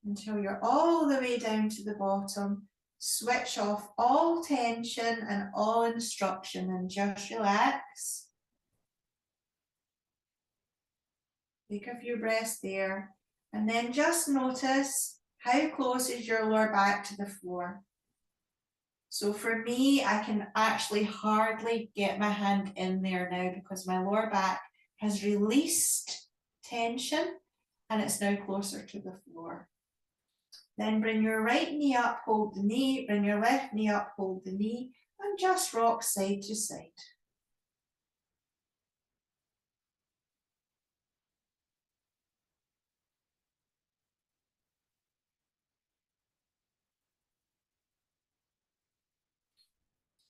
until you're all the way down to the bottom. Switch off all tension and all instruction and just relax. Take a few breaths there, and then just notice how close is your lower back to the floor. So for me, I can actually hardly get my hand in there now because my lower back has released tension and it's now closer to the floor. Then bring your right knee up, hold the knee, bring your left knee up, hold the knee, and just rock side to side.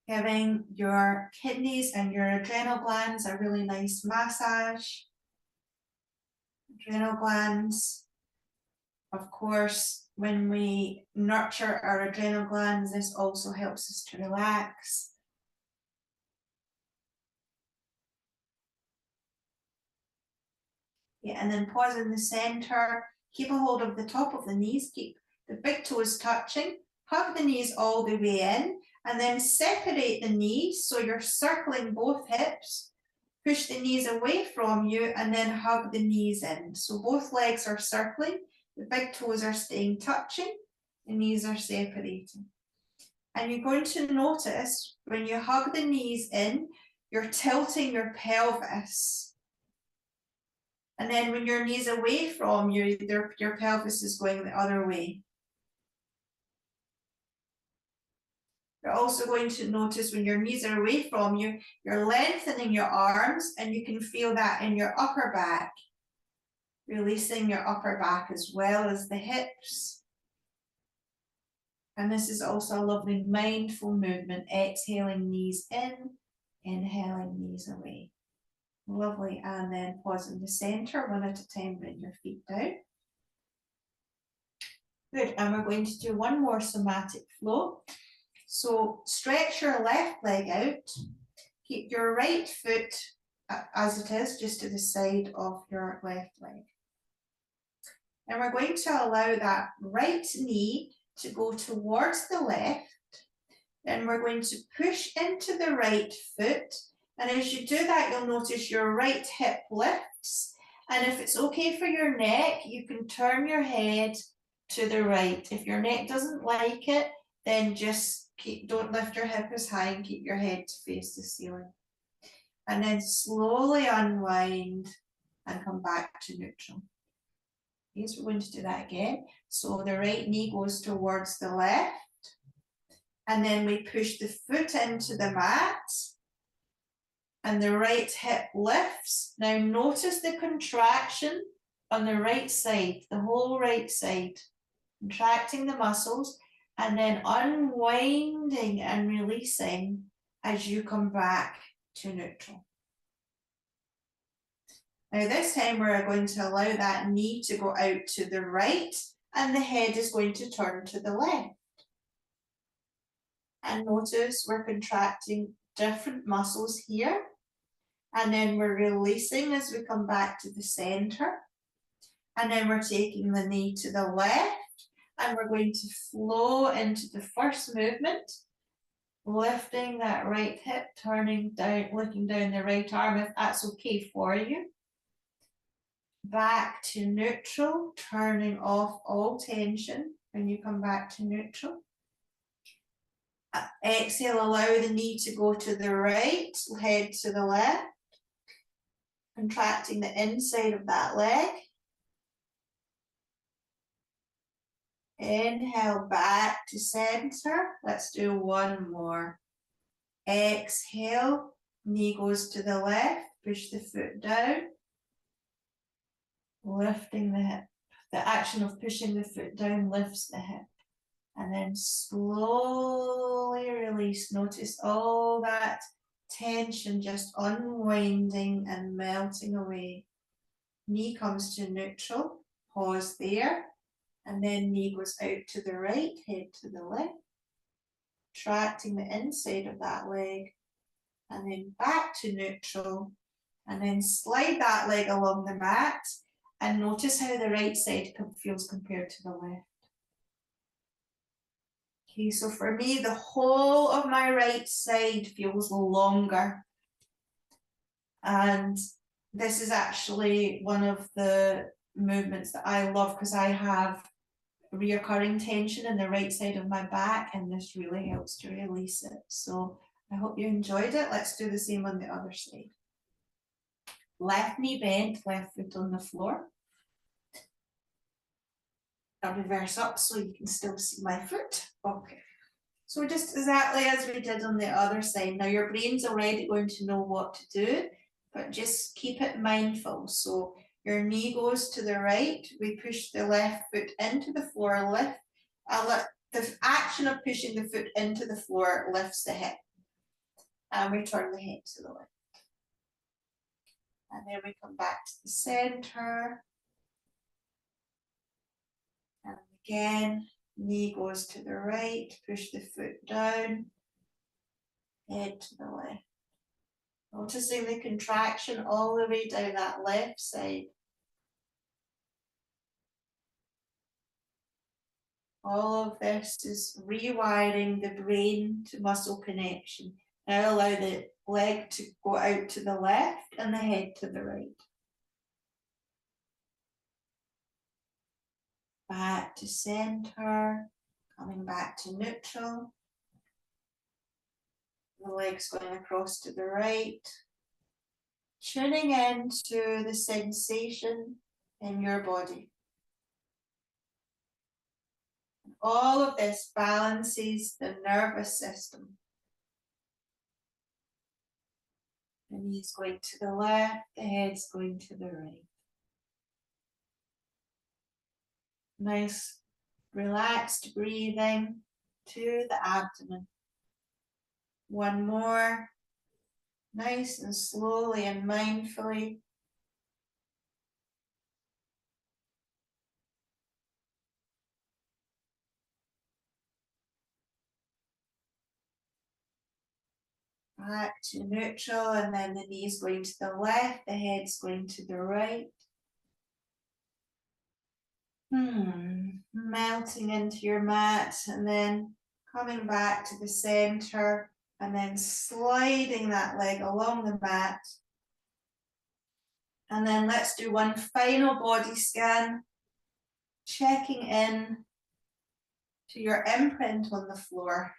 Giving your kidneys and your adrenal glands a really nice massage. Adrenal glands, of course, when we nurture our adrenal glands, this also helps us to relax. Yeah, and then pause in the center. Keep a hold of the top of the knees. Keep the big toes touching. Hug the knees all the way in. And then separate the knees so you're circling both hips. Push the knees away from you and then hug the knees in. So both legs are circling. The big toes are staying touching. The knees are separating. And you're going to notice when you hug the knees in, you're tilting your pelvis. And then when your knees away from you, your pelvis is going the other way. You're also going to notice when your knees are away from you, you're lengthening your arms, and you can feel that in your upper back. Releasing your upper back as well as the hips. And this is also a lovely mindful movement. Exhaling knees in, inhaling knees away. Lovely. And then pause in the center, one at a time, bring your feet down. Good. And we're going to do one more somatic flow. So stretch your left leg out. Keep your right foot as it is, just to the side of your left leg. And we're going to allow that right knee to go towards the left. Then we're going to push into the right foot. And as you do that, you'll notice your right hip lifts. And if it's okay for your neck, you can turn your head to the right. If your neck doesn't like it, then just don't lift your hip as high and keep your head to face the ceiling. And then slowly unwind and come back to neutral. Okay, so we're going to do that again. So the right knee goes towards the left. And then we push the foot into the mat. And the right hip lifts. Now notice the contraction on the right side, the whole right side. Contracting the muscles. And then unwinding and releasing as you come back to neutral. Now this time we're going to allow that knee to go out to the right and the head is going to turn to the left. And notice we're contracting different muscles here. And then we're releasing as we come back to the center. And then we're taking the knee to the left. And we're going to flow into the first movement, lifting that right hip, turning down, looking down the right arm if that's okay for you. Back to neutral, turning off all tension when you come back to neutral. Exhale, allow the knee to go to the right, head to the left. Contracting the inside of that leg. Inhale back to center. Let's do one more. Exhale, knee goes to the left, push the foot down, lifting the hip. The action of pushing the foot down lifts the hip. And then slowly release. Notice all that tension just unwinding and melting away. Knee comes to neutral, pause there, and then knee goes out to the right, head to the left, tracting the inside of that leg, and then back to neutral, and then slide that leg along the mat, and notice how the right side feels compared to the left. Okay, so for me, the whole of my right side feels longer. And this is actually one of the movements that I love because I have reoccurring tension in the right side of my back, and this really helps to release it. So I hope you enjoyed it. Let's do the same on the other side. Left knee bent, left foot on the floor. I'll reverse up so you can still see my foot. Okay. So just exactly as we did on the other side. Now your brain's already going to know what to do, but just keep it mindful. So your knee goes to the right. We push the left foot into the floor, lift. The action of pushing the foot into the floor lifts the hip. And we turn the head to the left. And then we come back to the center. And again, knee goes to the right, push the foot down, head to the left. Noticing the contraction all the way down that left side. All of this is rewiring the brain to muscle connection. Now allow the leg to go out to the left and the head to the right. Back to center, coming back to neutral. The legs going across to the right. Tuning into the sensation in your body. All of this balances the nervous system. The knees going to the left, the head's going to the right. Nice, relaxed breathing to the abdomen. One more, nice and slowly and mindfully. Back to neutral, and then the knees going to the left, the head's going to the right. Melting into your mat, and then coming back to the center, and then sliding that leg along the mat. And then let's do one final body scan, checking in to your imprint on the floor.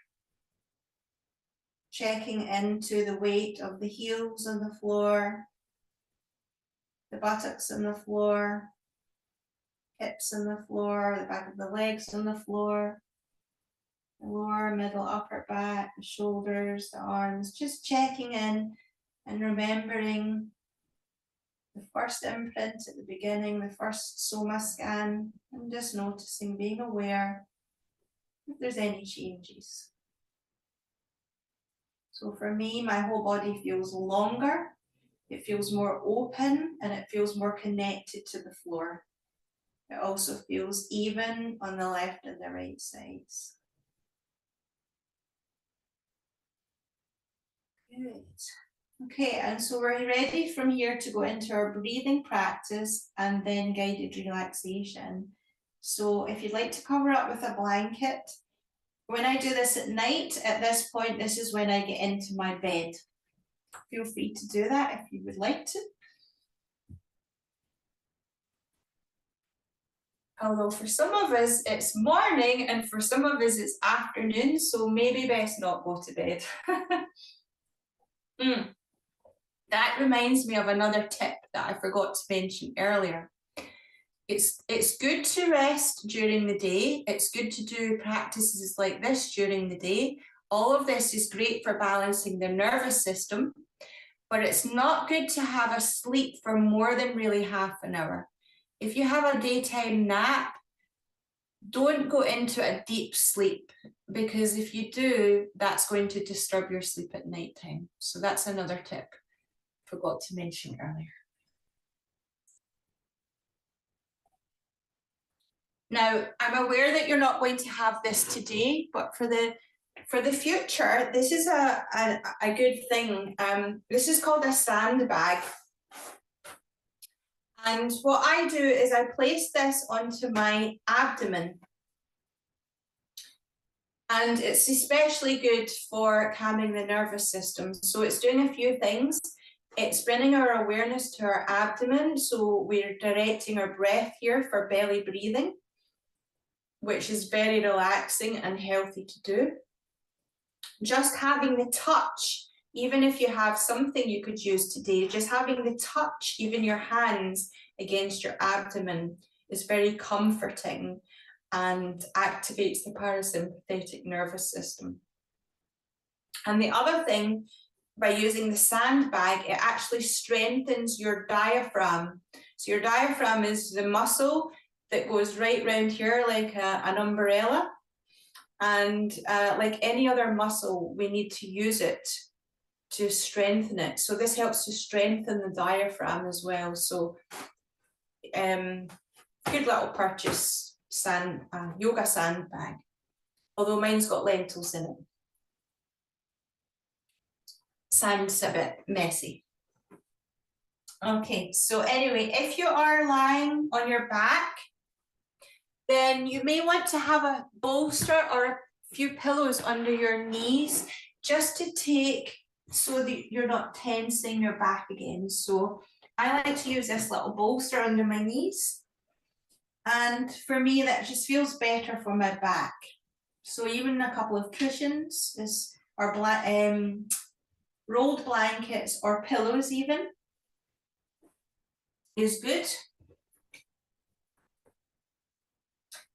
Checking into the weight of the heels on the floor, the buttocks on the floor, hips on the floor, the back of the legs on the floor, the lower, middle, upper back, the shoulders, the arms, just checking in and remembering the first imprint at the beginning, the first soma scan, and just noticing, being aware if there's any changes. So for me, my whole body feels longer, it feels more open, and it feels more connected to the floor. It also feels even on the left and the right sides. Good. Okay, and so we're ready from here to go into our breathing practice and then guided relaxation. So if you'd like to cover up with a blanket, when I do this at night, at this point, this is when I get into my bed. Feel free to do that if you would like to. Although for some of us, it's morning, and for some of us, it's afternoon, so maybe best not go to bed. That reminds me of another tip that I forgot to mention earlier. it's good to rest during the day. It's good to do practices like this during the day. All of this is great for balancing the nervous system, but it's not good to have a sleep for more than really half an hour. If you have a daytime nap, don't go into a deep sleep, because if you do, that's going to disturb your sleep at nighttime. So that's another tip I forgot to mention earlier. Now, I'm aware that you're not going to have this today, but for the future, this is a good thing. This is called a sandbag. And what I do is I place this onto my abdomen. And it's especially good for calming the nervous system. So it's doing a few things. It's bringing our awareness to our abdomen. So we're directing our breath here for belly breathing, which is very relaxing and healthy to do. Just having the touch, even if you have something you could use today, just having the touch, even your hands against your abdomen, is very comforting and activates the parasympathetic nervous system. And the other thing, by using the sandbag, it actually strengthens your diaphragm. So your diaphragm is the muscle that goes right round here like an umbrella. And like any other muscle, we need to use it to strengthen it. So this helps to strengthen the diaphragm as well. So good little purchase, yoga sandbag, although mine's got lentils in it. Sand's a bit messy. Okay, so anyway, if you are lying on your back, then you may want to have a bolster or a few pillows under your knees, just to take, so that you're not tensing your back again. So I like to use this little bolster under my knees. And for me, that just feels better for my back. So even a couple of cushions or rolled blankets or pillows even is good.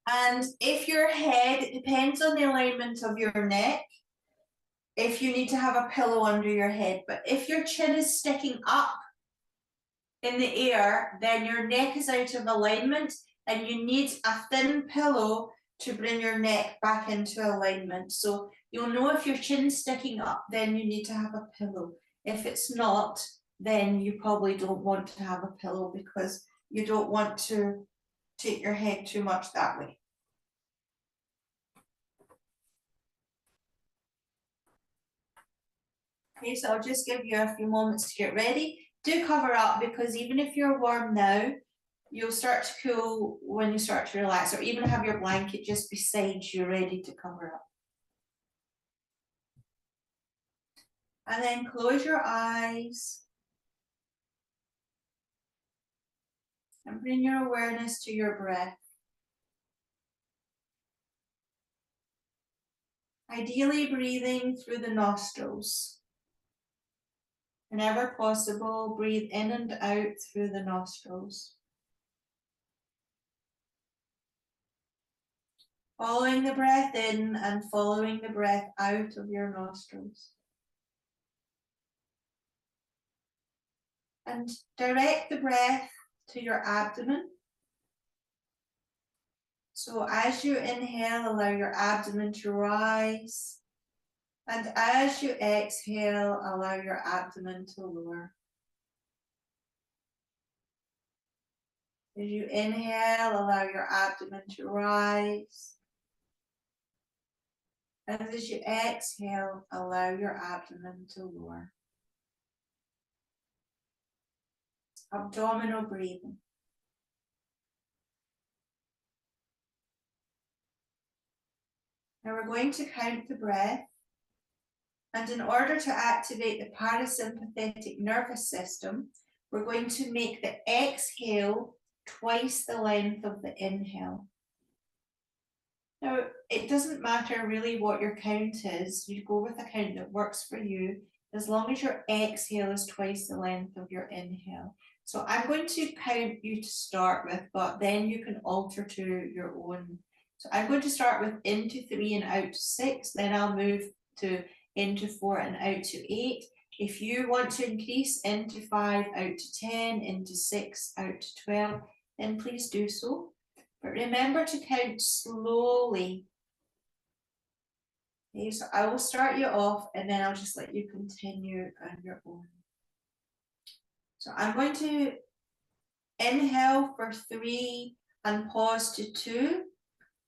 And if your head, it depends on the alignment of your neck, if you need to have a pillow under your head. But if your chin is sticking up in the air, then your neck is out of alignment and you need a thin pillow to bring your neck back into alignment. So you'll know if your chin's sticking up, then you need to have a pillow. If it's not, then you probably don't want to have a pillow, because you don't want to take your head too much that way. Okay, so I'll just give you a few moments to get ready. Do cover up, because even if you're warm now, you'll start to cool when you start to relax, or even have your blanket just beside you ready to cover up. And then close your eyes and bring your awareness to your breath. Ideally breathing through the nostrils. Whenever possible, breathe in and out through the nostrils. Following the breath in and following the breath out of your nostrils. And direct the breath to your abdomen. So as you inhale, allow your abdomen to rise. And as you exhale, allow your abdomen to lower. As you inhale, allow your abdomen to rise. And as you exhale, allow your abdomen to lower. Abdominal breathing. Now we're going to count the breath. And in order to activate the parasympathetic nervous system, we're going to make the exhale twice the length of the inhale. Now, it doesn't matter really what your count is. You go with a count that works for you, as long as your exhale is twice the length of your inhale. So I'm going to count you to start with, but then you can alter to your own. So I'm going to start with into 3 and out to 6, then I'll move to into 4 and out to 8. If you want to increase into 5, out to 10, into 6, out to 12, then please do so. But remember to count slowly. Okay, so I will start you off and then I'll just let you continue on your own. So I'm going to inhale for 3 and pause to 2.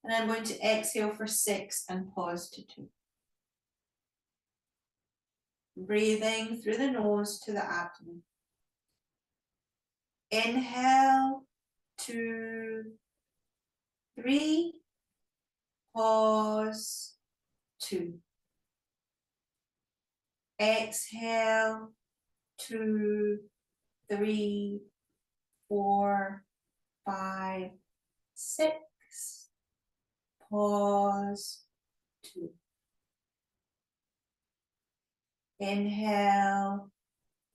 And I'm going to exhale for 6 and pause to 2. Breathing through the nose to the abdomen. Inhale, 2, 3, pause, 2. Exhale, 2, 3, 4, 5, 6. Pause, 2. Inhale,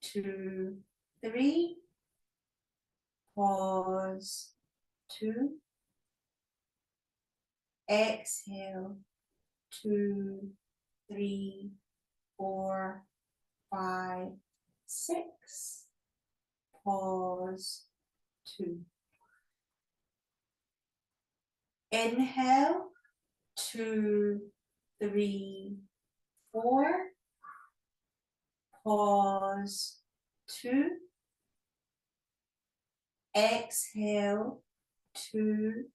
2, 3. Pause, 2. Exhale, 2, 3, 4, 5, 6. Pause, 2. Inhale, 2, 3, 4. Pause, 2. Exhale, 2,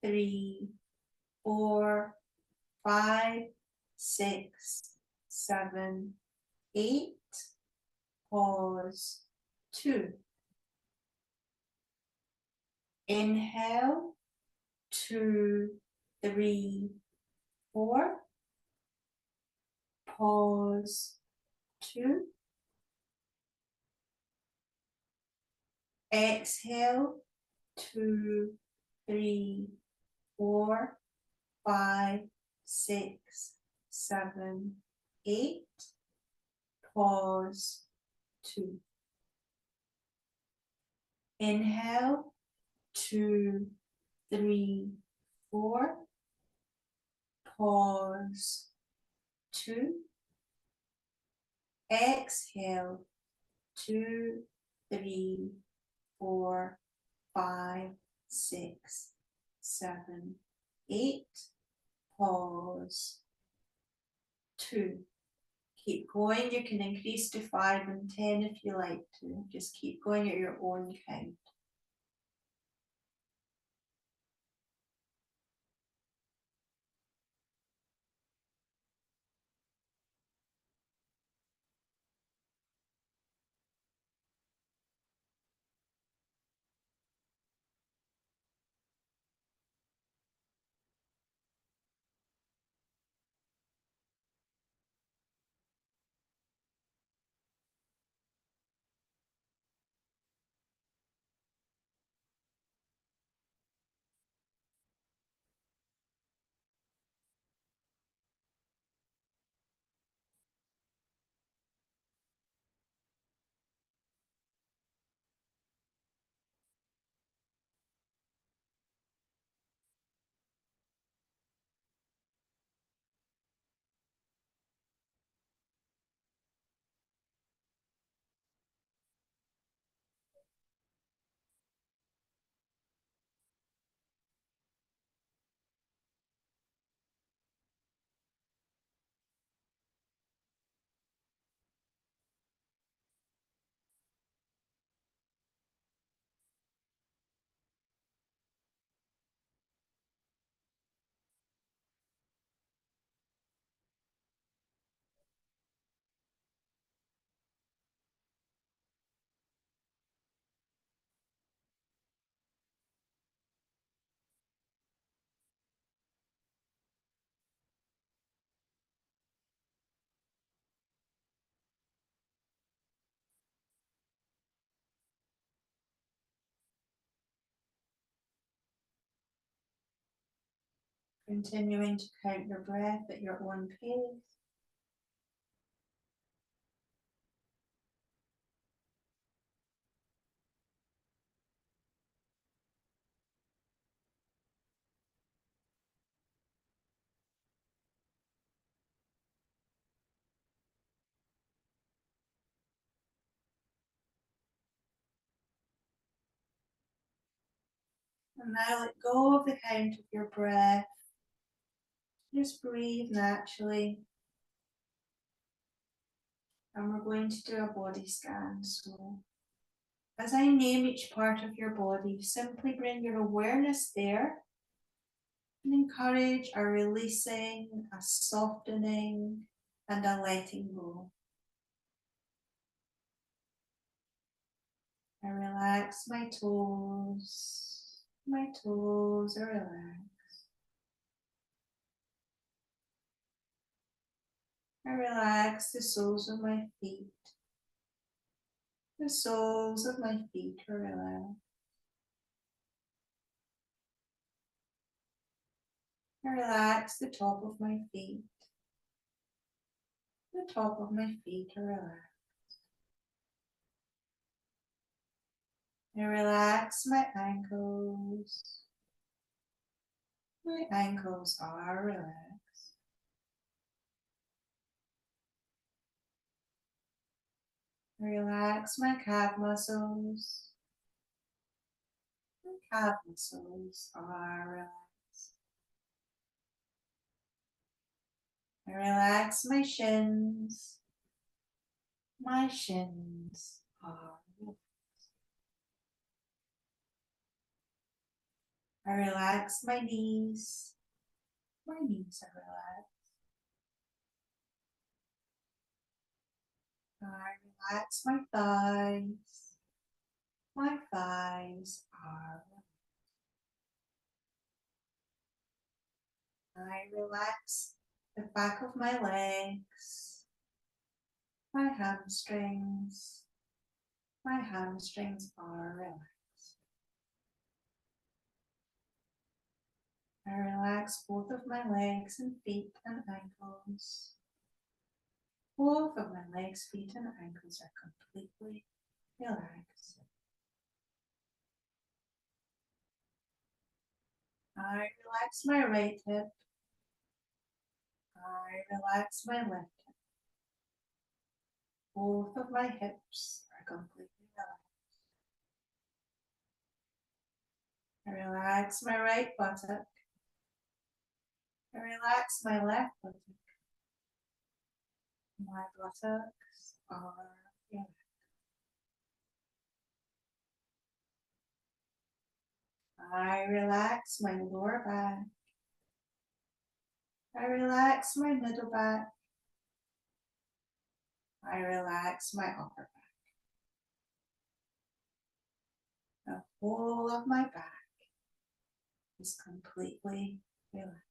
3, 4, 5, 6, 7, 8. Pause, 2. Inhale, 2, 3, 4. Pause, 2. Exhale, 2, 3, 4, 5, 6, 7, 8. Pause, 2. Inhale, 2, 3, 4. Pause, 2. Exhale, 2, 3, 4, 5, 6, 7, 8. Pause, 2. Keep going. You can increase to 5 and 10 if you like to. Just keep going at your own count. Continuing to count your breath at your own pace. And now let go of the count of your breath. Just breathe naturally. And we're going to do a body scan. So as I name each part of your body, simply bring your awareness there and encourage a releasing, a softening, and a letting go. I relax my toes. My toes are relaxed. I relax the soles of my feet. The soles of my feet are relaxed. I relax the top of my feet. The top of my feet are relaxed. I relax my ankles. My ankles are relaxed. I relax my calf muscles. My calf muscles are relaxed. I relax my shins. My shins are relaxed. I relax my knees. My knees are relaxed. I relax my thighs. My thighs are relaxed. I relax the back of my legs. My hamstrings. My hamstrings are relaxed. I relax both of my legs and feet and ankles. Both of my legs, feet, and ankles are completely relaxed. I relax my right hip. I relax my left hip. Both of my hips are completely relaxed. I relax my right buttock. I relax my left buttock. My buttocks are relaxed. I relax my lower back. I relax my middle back. I relax my upper back. The whole of my back is completely relaxed.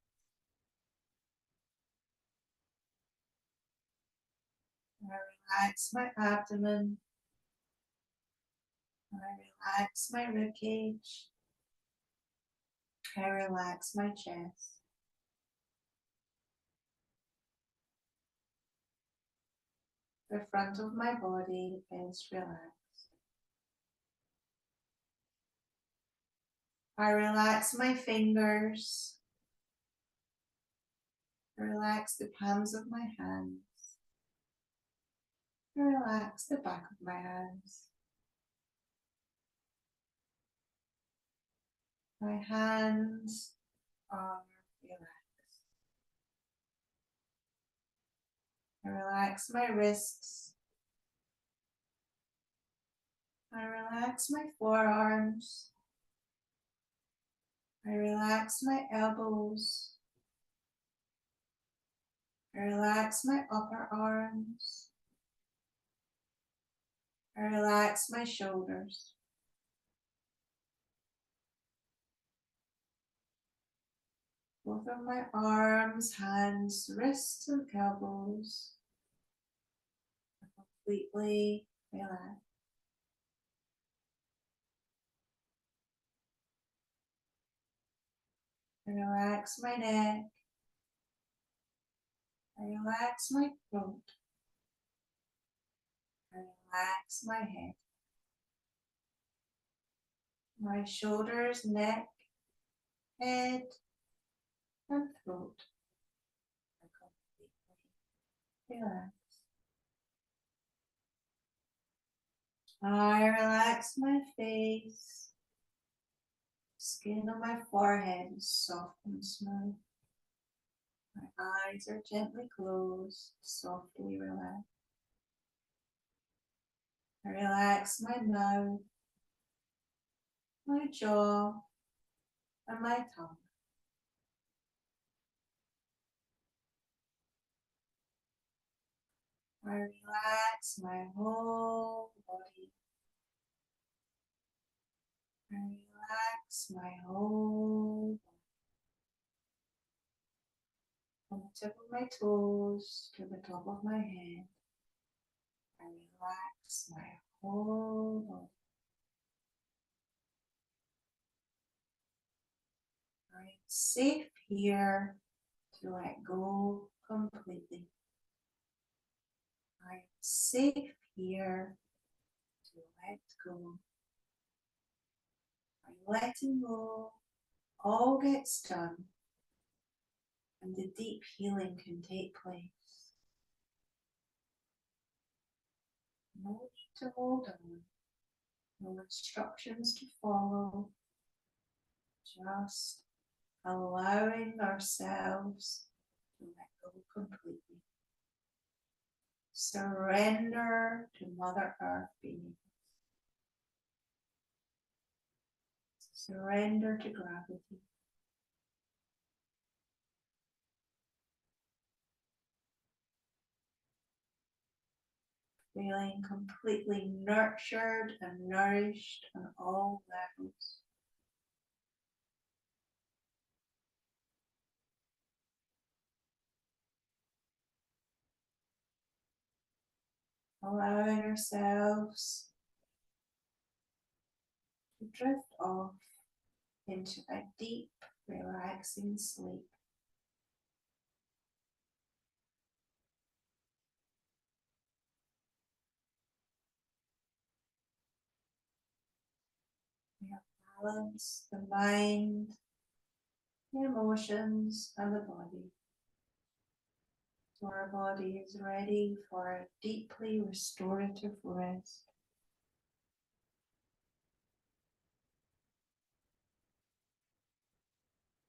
I relax my abdomen. I relax my rib cage. I relax my chest. The front of my body is relaxed. I relax my fingers. I relax the palms of my hands. I relax the back of my hands. My hands are relaxed. I relax my wrists. I relax my forearms. I relax my elbows. I relax my upper arms. I relax my shoulders. Both of my arms, hands, wrists, and elbows are completely relaxed. I relax my neck. I relax my throat. I relax my head. My shoulders, neck, head, and throat are completely relaxed. I relax my face. Skin on my forehead is soft and smooth. My eyes are gently closed, softly relaxed. I relax my mouth, my jaw, and my tongue. I relax my whole body. I relax my whole body. From the tip of my toes to the top of my head. I relax my whole body. I am safe here to let go completely. I am safe here to let go. By letting go, all gets done and the deep healing can take place. No need to hold on, no instructions to follow, just allowing ourselves to let go completely. Surrender to Mother Earth beneath. Surrender to gravity. Feeling completely nurtured and nourished on all levels. Allowing ourselves to drift off into a deep, relaxing sleep. We have balanced the mind, the emotions, and the body. So our body is ready for a deeply restorative rest.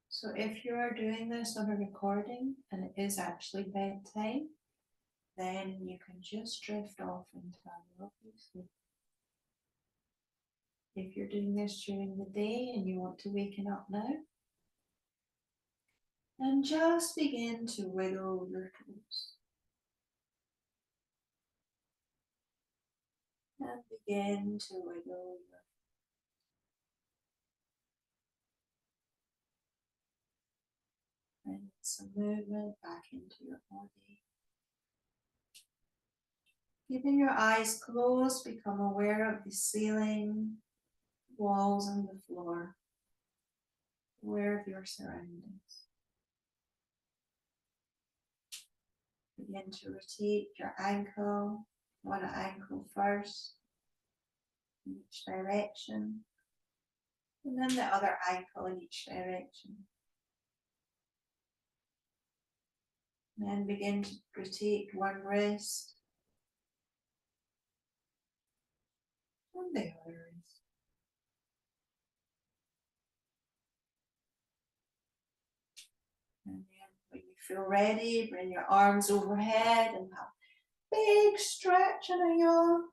So if you are doing this on a recording and it is actually bedtime, then you can just drift off into a lovely sleep. If you're doing this during the day and you want to waken up now, then just begin to wiggle your toes. And begin to wiggle your bring some movement back into your body. Keeping your eyes closed, become aware of the ceiling, walls, and the floor. Aware of your surroundings. Begin to rotate your ankle, one ankle first, in each direction, and then the other ankle in each direction. And then begin to rotate one wrist and the other wrist. And then when you feel ready, bring your arms overhead and have a big stretch and a yawn.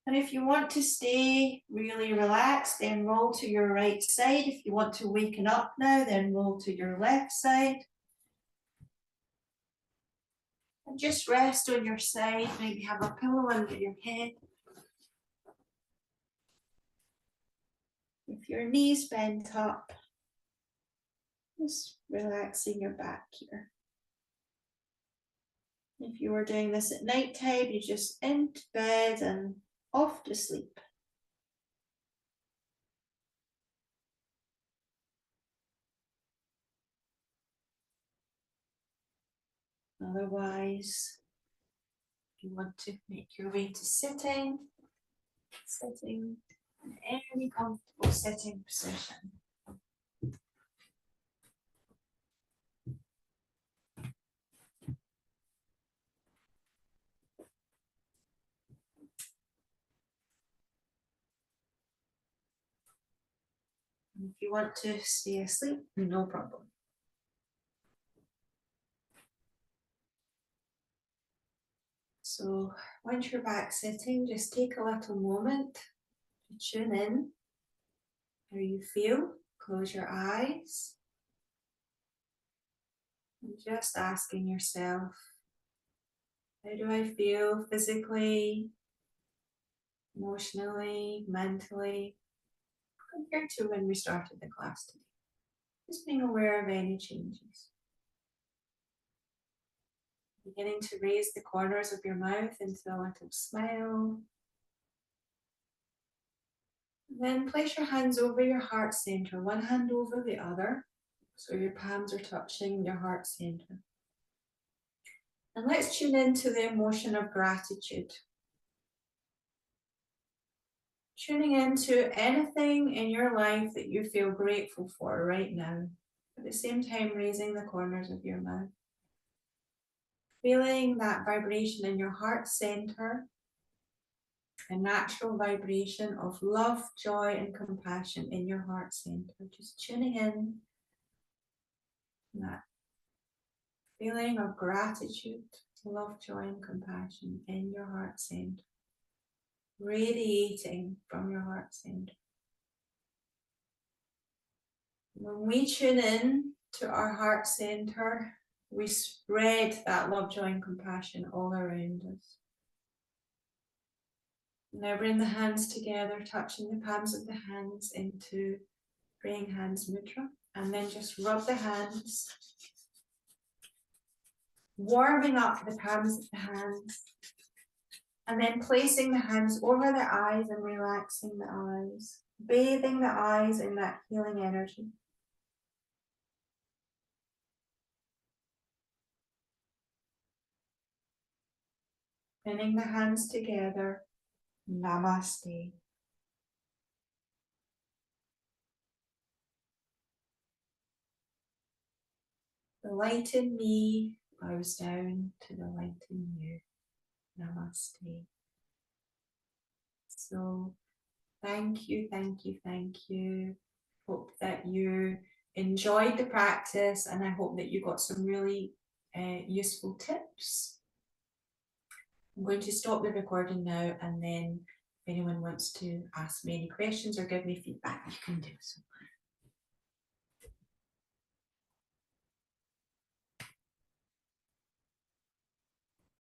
And if you want to stay really relaxed, then roll to your right side. If you want to waken up now, then roll to your left side. And just rest on your side, maybe have a pillow under your head. If your knees bent up, just relaxing your back here. If you were doing this at night time, you just into bed and off to sleep. Otherwise, if you want to make your way to sitting in any comfortable sitting position. And if you want to stay asleep, no problem. So once you're back sitting, just take a little moment to tune in how you feel. Close your eyes. And just asking yourself, how do I feel physically, emotionally, mentally, compared to when we started the class today? Just being aware of any changes. Beginning to raise the corners of your mouth into a little smile. Then place your hands over your heart center, one hand over the other, so your palms are touching your heart center. And let's tune into the emotion of gratitude. Tuning into anything in your life that you feel grateful for right now. At the same time, raising the corners of your mouth. Feeling that vibration in your heart center, a natural vibration of love, joy, and compassion in your heart center. Just tuning in that feeling of gratitude, love, joy, and compassion in your heart center, radiating from your heart center. When we tune in to our heart center, we spread that love, joy, and compassion all around us. Now bring the hands together, touching the palms of the hands into praying hands mudra, and then just rub the hands, warming up the palms of the hands, and then placing the hands over the eyes and relaxing the eyes, bathing the eyes in that healing energy. Pinning the hands together, namaste. The light in me bows down to the light in you. Namaste. So thank you, thank you, thank you. Hope that you enjoyed the practice, and I hope that you got some really useful tips. I'm going to stop the recording now, and then if anyone wants to ask me any questions or give me feedback, you can do so.